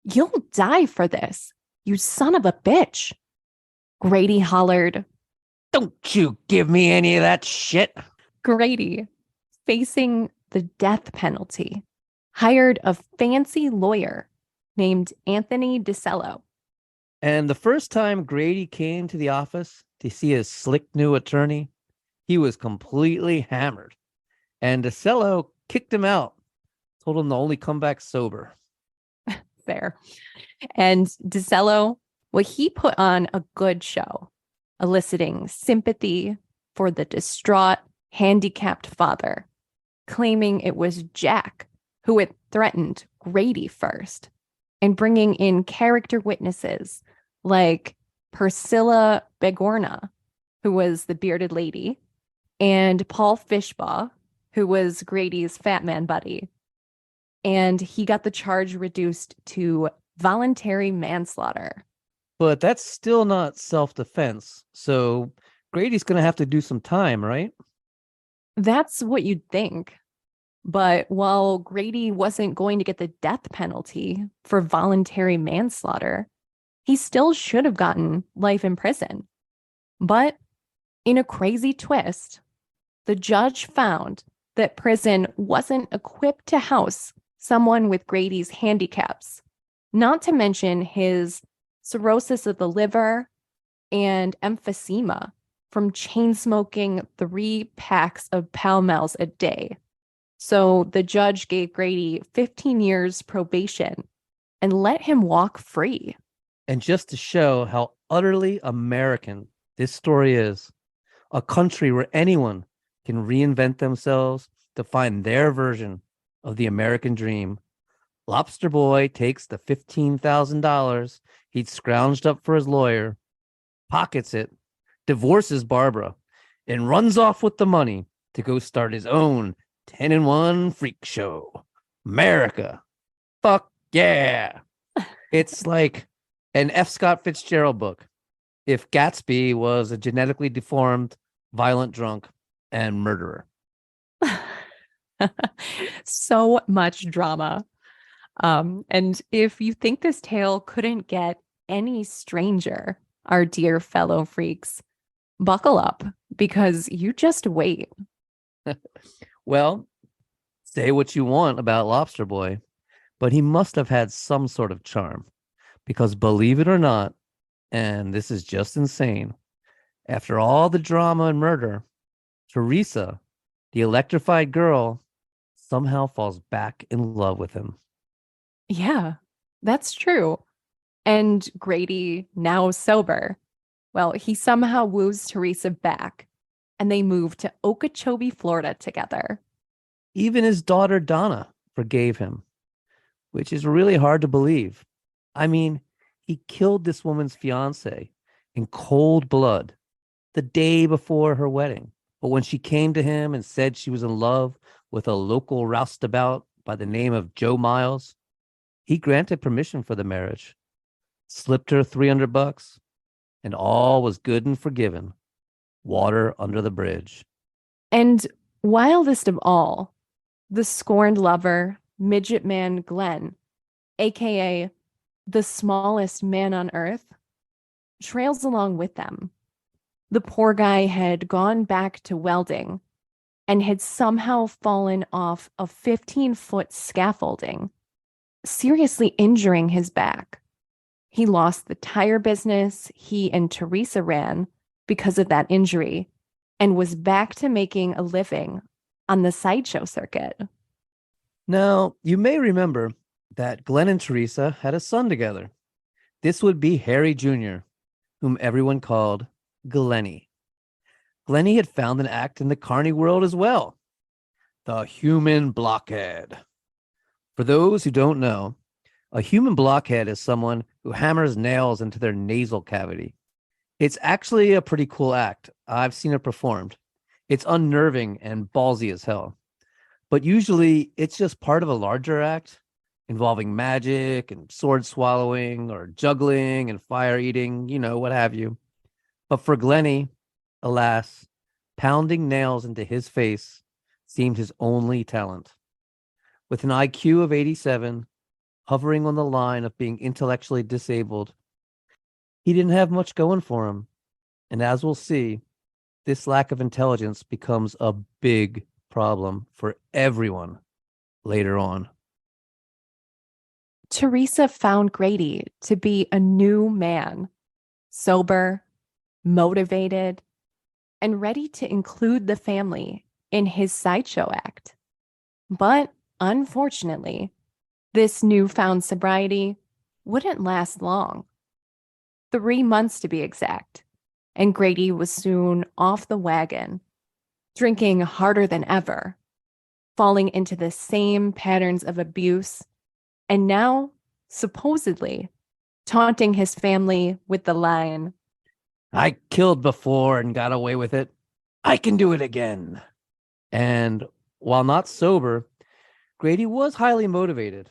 "You'll die for this, you son of a bitch," Grady hollered, Don't you give me any of that shit. Grady, facing the death penalty, hired a fancy lawyer named Anthony DeCello. And the first time Grady came to the office to see his slick new attorney, he was completely hammered. And DeCello kicked him out, told him to only come back sober. Fair. And DeCello, well, he put on a good show, eliciting sympathy for the distraught, handicapped father, claiming it was Jack who had threatened Grady first, and bringing in character witnesses like Priscilla Begorna, who was the bearded lady, and Paul Fishbaugh, who was Grady's fat man buddy. And he got the charge reduced to voluntary manslaughter. But that's still not self-defense. So Grady's going to have to do some time, right? That's what you'd think. But while Grady wasn't going to get the death penalty for voluntary manslaughter, he still should have gotten life in prison. But in a crazy twist, the judge found that prison wasn't equipped to house someone with Grady's handicaps, not to mention his cirrhosis of the liver and emphysema from chain smoking 3 packs of Pall Malls a day. So the judge gave Grady 15 years probation and let him walk free. And just to show how utterly American this story is, a country where anyone can reinvent themselves to find their version of the American dream, Lobster Boy takes the $15,000 he'd scrounged up for his lawyer, pockets it, divorces Barbara, and runs off with the money to go start his own 10-in-1 freak show. America. Fuck yeah. It's like an F. Scott Fitzgerald book if Gatsby was a genetically deformed, violent drunk, and murderer. So much drama. And if you think this tale couldn't get any stranger, our dear fellow freaks, buckle up because you just wait. Well, say what you want about Lobster Boy, but he must have had some sort of charm because believe it or not, and this is just insane, after all the drama and murder, Teresa, the electrified girl, somehow falls back in love with him. Yeah, that's true. And Grady, now sober, well, he somehow woos Teresa back and they move to Okeechobee, Florida together. Even his daughter Donna forgave him, which is really hard to believe. I mean, he killed this woman's fiance in cold blood the day before her wedding. But when she came to him and said she was in love with a local roustabout by the name of Joe Miles, he granted permission for the marriage, slipped her $300, and all was good and forgiven. Water under the bridge. And wildest of all, the scorned lover, midget man Glenn, aka the smallest man on earth, trails along with them. The poor guy had gone back to welding and had somehow fallen off a 15-foot scaffolding, seriously injuring his back. He lost the tire business he and Teresa ran because of that injury and was back to making a living on the sideshow circuit. Now, you may remember that Glenn and Teresa had a son together. This would be Harry Jr., whom everyone called Glenny. Glenny had found an act in the Carny world as well, the human blockhead. For those who don't know, a human blockhead is someone who hammers nails into their nasal cavity. It's actually a pretty cool act. I've seen it performed. It's unnerving and ballsy as hell. But usually it's just part of a larger act involving magic and sword swallowing or juggling and fire eating, what have you. But for Glenny, alas, pounding nails into his face seemed his only talent, With an IQ of 87, hovering on the line of being intellectually disabled, he didn't have much going for him. And as we'll see, this lack of intelligence becomes a big problem for everyone later on. Teresa found Grady to be a new man, sober, motivated, and ready to include the family in his sideshow act. But unfortunately, this newfound sobriety wouldn't last long. 3 months to be exact, and Grady was soon off the wagon, drinking harder than ever, falling into the same patterns of abuse, and now, supposedly, taunting his family with the line, I killed before and got away with it. I can do it again. And while not sober, Grady was highly motivated.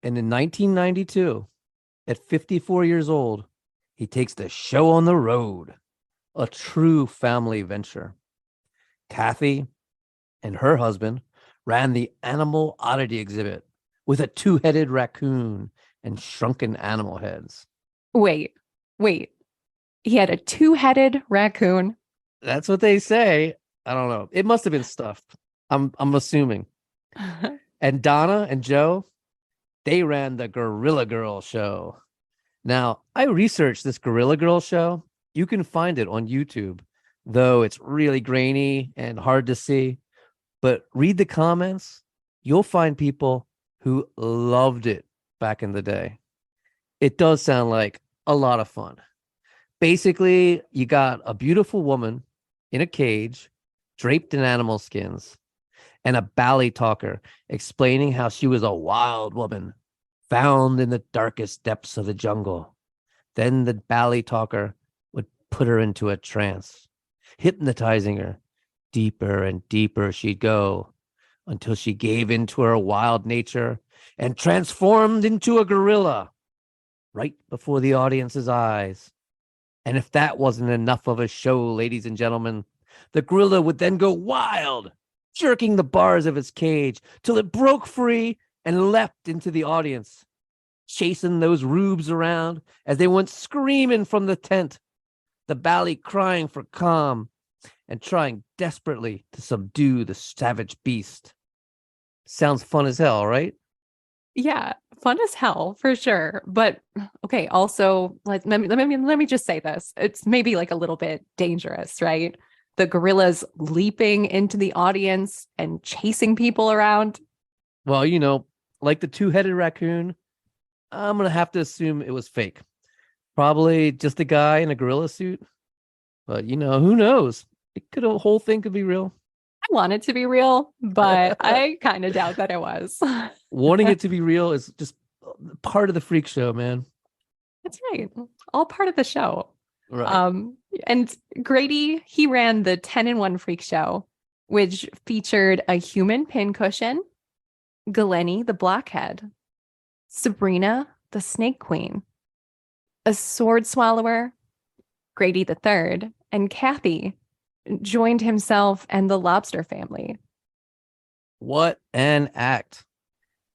And in 1992, at 54 years old, he takes the show on the road, a true family venture. Kathy and her husband ran the animal oddity exhibit with a two-headed raccoon and shrunken animal heads. wait. He had a two-headed raccoon. That's what they say. I don't know. It must have been stuffed. I'm assuming. And Donna and Joe, they ran the Gorilla Girl show. Now, I researched this Gorilla Girl show. You can find it on YouTube, though it's really grainy and hard to see. But read the comments. You'll find people who loved it back in the day. It does sound like a lot of fun. Basically, you got a beautiful woman in a cage, draped in animal skins, and a ballet talker explaining how she was a wild woman found in the darkest depths of the jungle. Then the ballet talker would put her into a trance, hypnotizing her. Deeper and deeper she'd go until she gave into her wild nature and transformed into a gorilla right before the audience's eyes. And if that wasn't enough of a show, ladies and gentlemen, the gorilla would then go wild, jerking the bars of its cage till it broke free and leapt into the audience, chasing those rubes around as they went screaming from the tent, the ballet crying for calm and trying desperately to subdue the savage beast. Sounds fun as hell, right? Yeah, fun as hell for sure. But okay, also let me just say this. It's maybe like a little bit dangerous, right? The gorillas leaping into the audience and chasing people around. Well, like the two-headed raccoon, I'm going to have to assume it was fake. Probably just a guy in a gorilla suit. But, who knows? The whole thing could be real. I want it to be real, but I kind of doubt that it was. Wanting it to be real is just part of the freak show, man. That's right. All part of the show. Right. And Grady, he ran the 10-in-1 Freak Show, which featured a human pincushion, Glennie the Blockhead, Sabrina the Snake Queen, a sword swallower, Grady the Third, and Kathy joined himself and the Lobster family. What an act.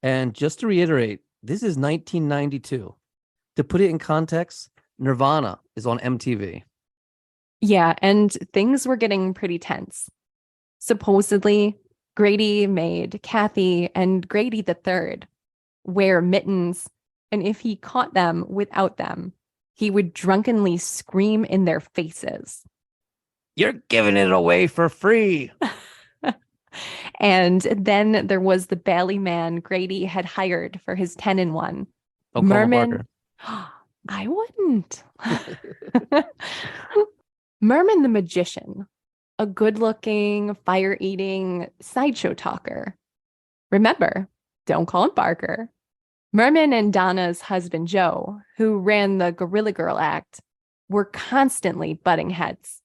And just to reiterate, this is 1992. To put it in context, Nirvana is on MTV. Yeah, and things were getting pretty tense. Supposedly, Grady made Kathy and Grady the Third wear mittens, and if he caught them without them, he would drunkenly scream in their faces. You're giving it away for free. And then there was the ballet man Grady had hired for his 10-in-1. Oh, Merman. I wouldn't. Merman the magician, a good-looking, fire-eating sideshow talker. Remember, don't call him Barker. Merman and Donna's husband Joe, who ran the Gorilla Girl act, were constantly butting heads.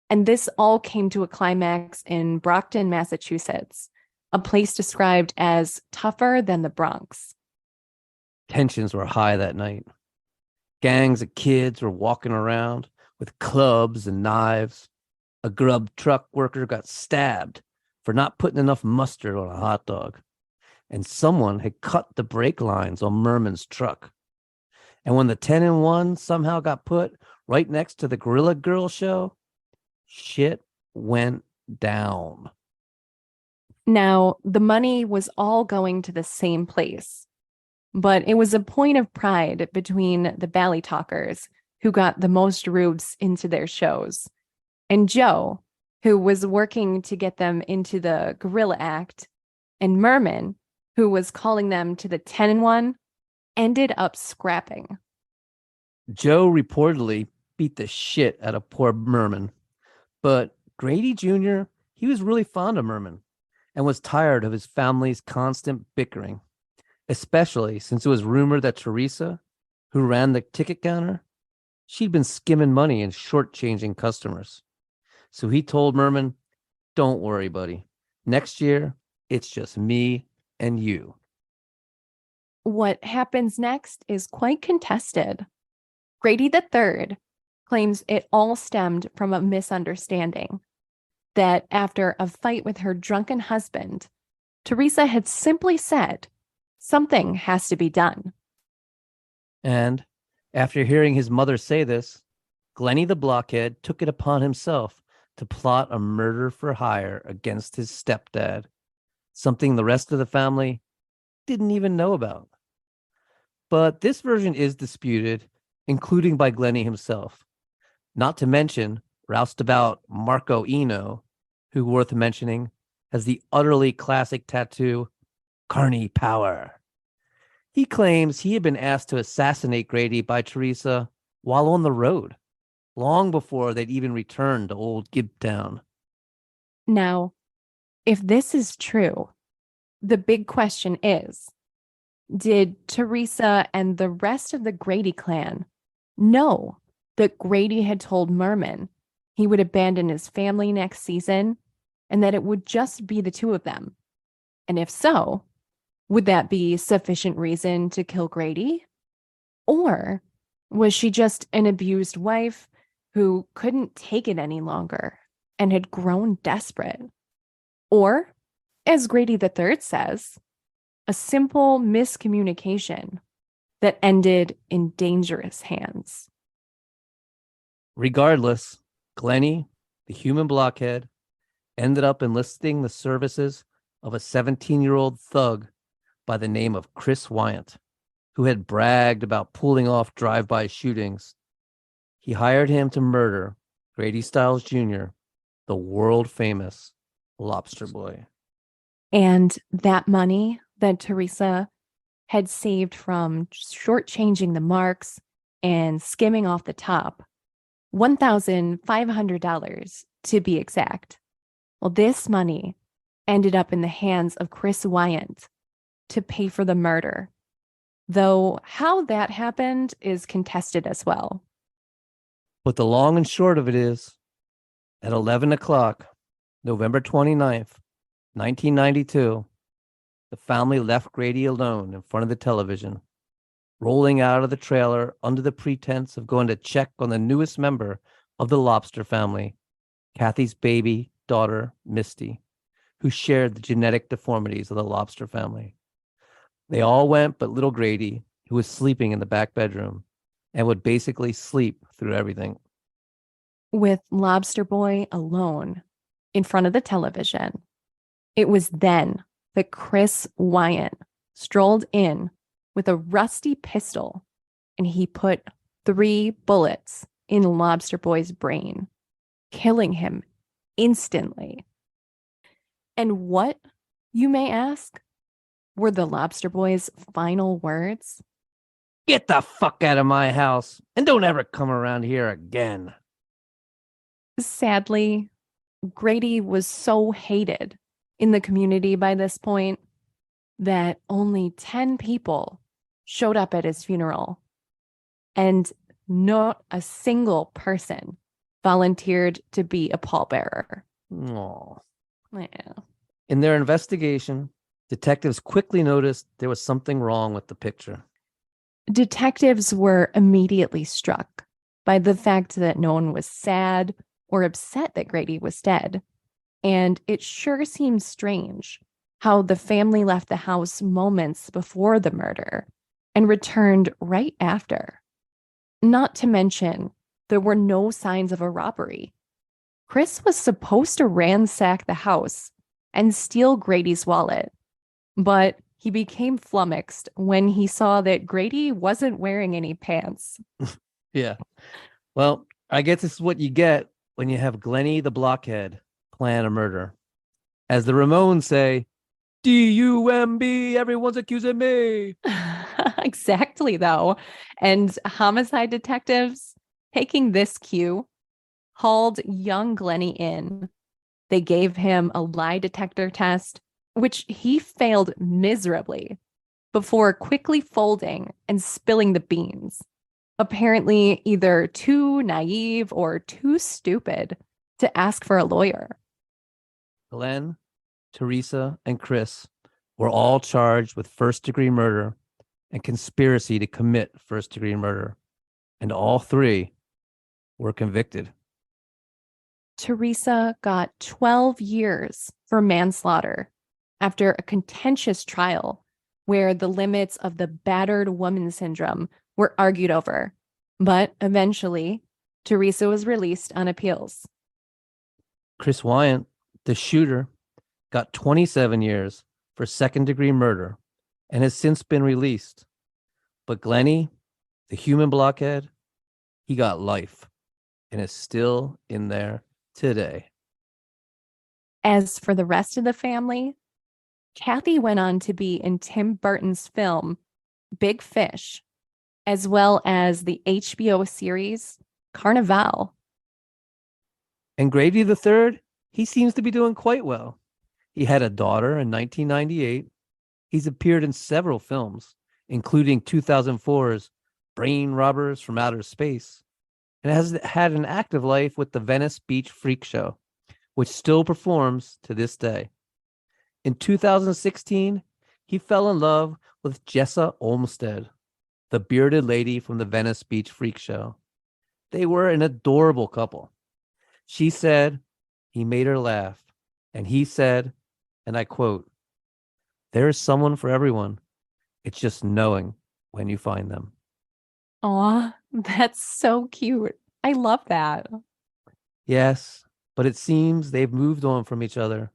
And this all came to a climax in Brockton, Massachusetts, a place described as tougher than the Bronx. Tensions were high that night. Gangs of kids were walking around with clubs and knives. A grub truck worker got stabbed for not putting enough mustard on a hot dog. and someone had cut the brake lines on Merman's truck. And when the 10-in-1 somehow got put right next to the Gorilla Girl show, shit went down. Now, the money was all going to the same place, but it was a point of pride between the Bally Talkers, who got the most rubes into their shows, and Joe, who was working to get them into the Gorilla Act, and Merman, who was calling them to the 10-in-1, ended up scrapping. Joe reportedly beat the shit out of poor Merman, but Grady Jr., he was really fond of Merman and was tired of his family's constant bickering, especially since it was rumored that Teresa, who ran the ticket counter, she'd been skimming money and shortchanging customers. So he told Merman, "Don't worry, buddy. Next year, it's just me and you." What happens next is quite contested. Grady III claims it all stemmed from a misunderstanding, that after a fight with her drunken husband, Teresa had simply said, "Something has to be done." And after hearing his mother say this, Glenny the blockhead took it upon himself to plot a murder for hire against his stepdad, something the rest of the family didn't even know about. But this version is disputed, including by Glenny himself, not to mention roustabout Marco Eno, who, worth mentioning, has the utterly classic tattoo, Carny Power. He claims he had been asked to assassinate Grady by Teresa while on the road, long before they'd even returned to old Gibtown. Now, if this is true, the big question is, did Teresa and the rest of the Grady clan know that Grady had told Merman he would abandon his family next season and that it would just be the two of them? And if so, would that be sufficient reason to kill Grady? Or was she just an abused wife who couldn't take it any longer and had grown desperate? Or, as Grady III says, a simple miscommunication that ended in dangerous hands. Regardless, Glenny, the human blockhead, ended up enlisting the services of a 17-year-old thug by the name of Chris Wyant, who had bragged about pulling off drive-by shootings. He hired him to murder Gary Stiles Jr., the world-famous Lobster Boy. And that money that Teresa had saved from shortchanging the marks and skimming off the top, $1,500 to be exact. Well, this money ended up in the hands of Chris Wyant to pay for the murder, though how that happened is contested as well. But the long and short of it is, at 11 o'clock, November 29th, 1992, the family left Grady alone in front of the television, rolling out of the trailer under the pretense of going to check on the newest member of the Lobster family, Kathy's baby daughter, Misty, who shared the genetic deformities of the Lobster family. They all went but little Grady, who was sleeping in the back bedroom and would basically sleep through everything. With Lobster Boy alone in front of the television, it was then that Chris Wyant strolled in with a rusty pistol and he put 3 bullets in Lobster Boy's brain, killing him instantly. And what, you may ask, were the Lobster Boy's final words? "Get the fuck out of my house and don't ever come around here again." Sadly, Grady was so hated in the community by this point that only 10 people showed up at his funeral, and not a single person volunteered to be a pallbearer. Aww. Yeah. In their investigation, detectives quickly noticed there was something wrong with the picture. Detectives were immediately struck by the fact that no one was sad or upset that Grady was dead. And it sure seems strange how the family left the house moments before the murder and returned right after. Not to mention, there were no signs of a robbery. Chris was supposed to ransack the house and steal Grady's wallet, but he became flummoxed when he saw that Grady wasn't wearing any pants. Yeah. Well, I guess this is what you get when you have Glenny the blockhead plan a murder. As the Ramones say, D-U-M-B, everyone's accusing me. Exactly, though. And homicide detectives, taking this cue, hauled young Glenny in. They gave him a lie detector test, which he failed miserably before quickly folding and spilling the beans. Apparently, either too naive or too stupid to ask for a lawyer. Glenn, Teresa, and Chris were all charged with first-degree murder and conspiracy to commit first-degree murder, and all three were convicted. Teresa got 12 years for manslaughter after a contentious trial where the limits of the battered woman syndrome were argued over. But eventually, Teresa was released on appeals. Chris Wyant, the shooter, got 27 years for second-degree murder and has since been released. But Glenny, the human blockhead, he got life and is still in there today. As for the rest of the family, Kathy went on to be in Tim Burton's film Big Fish, as well as the HBO series Carnival. And Grady the third, he seems to be doing quite well. He had a daughter in 1998. He's appeared in several films, including 2004's Brain Robbers from Outer Space, and has had an active life with the Venice Beach Freak Show, which still performs to this day. In 2016, he fell in love with Jessa Olmsted, the bearded lady from the Venice Beach Freak Show. They were an adorable couple. She said he made her laugh, and he said, and I quote, "There is someone for everyone. It's just knowing when you find them." Aw, that's so cute. I love that. Yes, but it seems they've moved on from each other,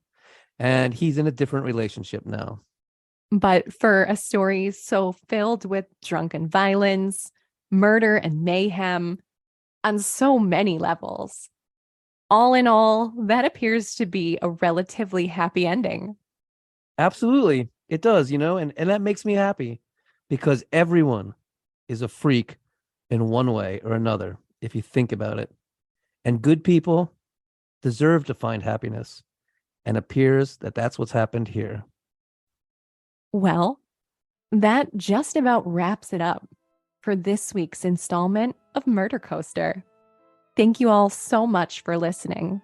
and he's in a different relationship now. But for a story so filled with drunken violence, murder, and mayhem on so many levels, all in all, that appears to be a relatively happy ending. Absolutely. It does, and that makes me happy because everyone is a freak in one way or another, if you think about it. And good people deserve to find happiness, and appears that that's what's happened here. Well, that just about wraps it up for this week's installment of Murder Coaster. Thank you all so much for listening.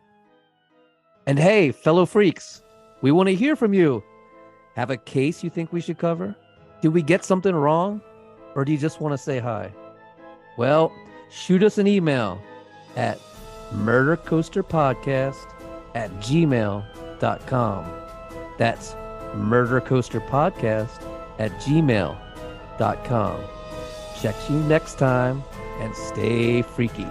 And hey, fellow freaks, we want to hear from you. Have a case you think we should cover? Did we get something wrong? Or do you just want to say hi? Well, shoot us an email at murdercoasterpodcast@gmail.com. That's murdercoasterpodcast@gmail.com. Check you next time and stay freaky.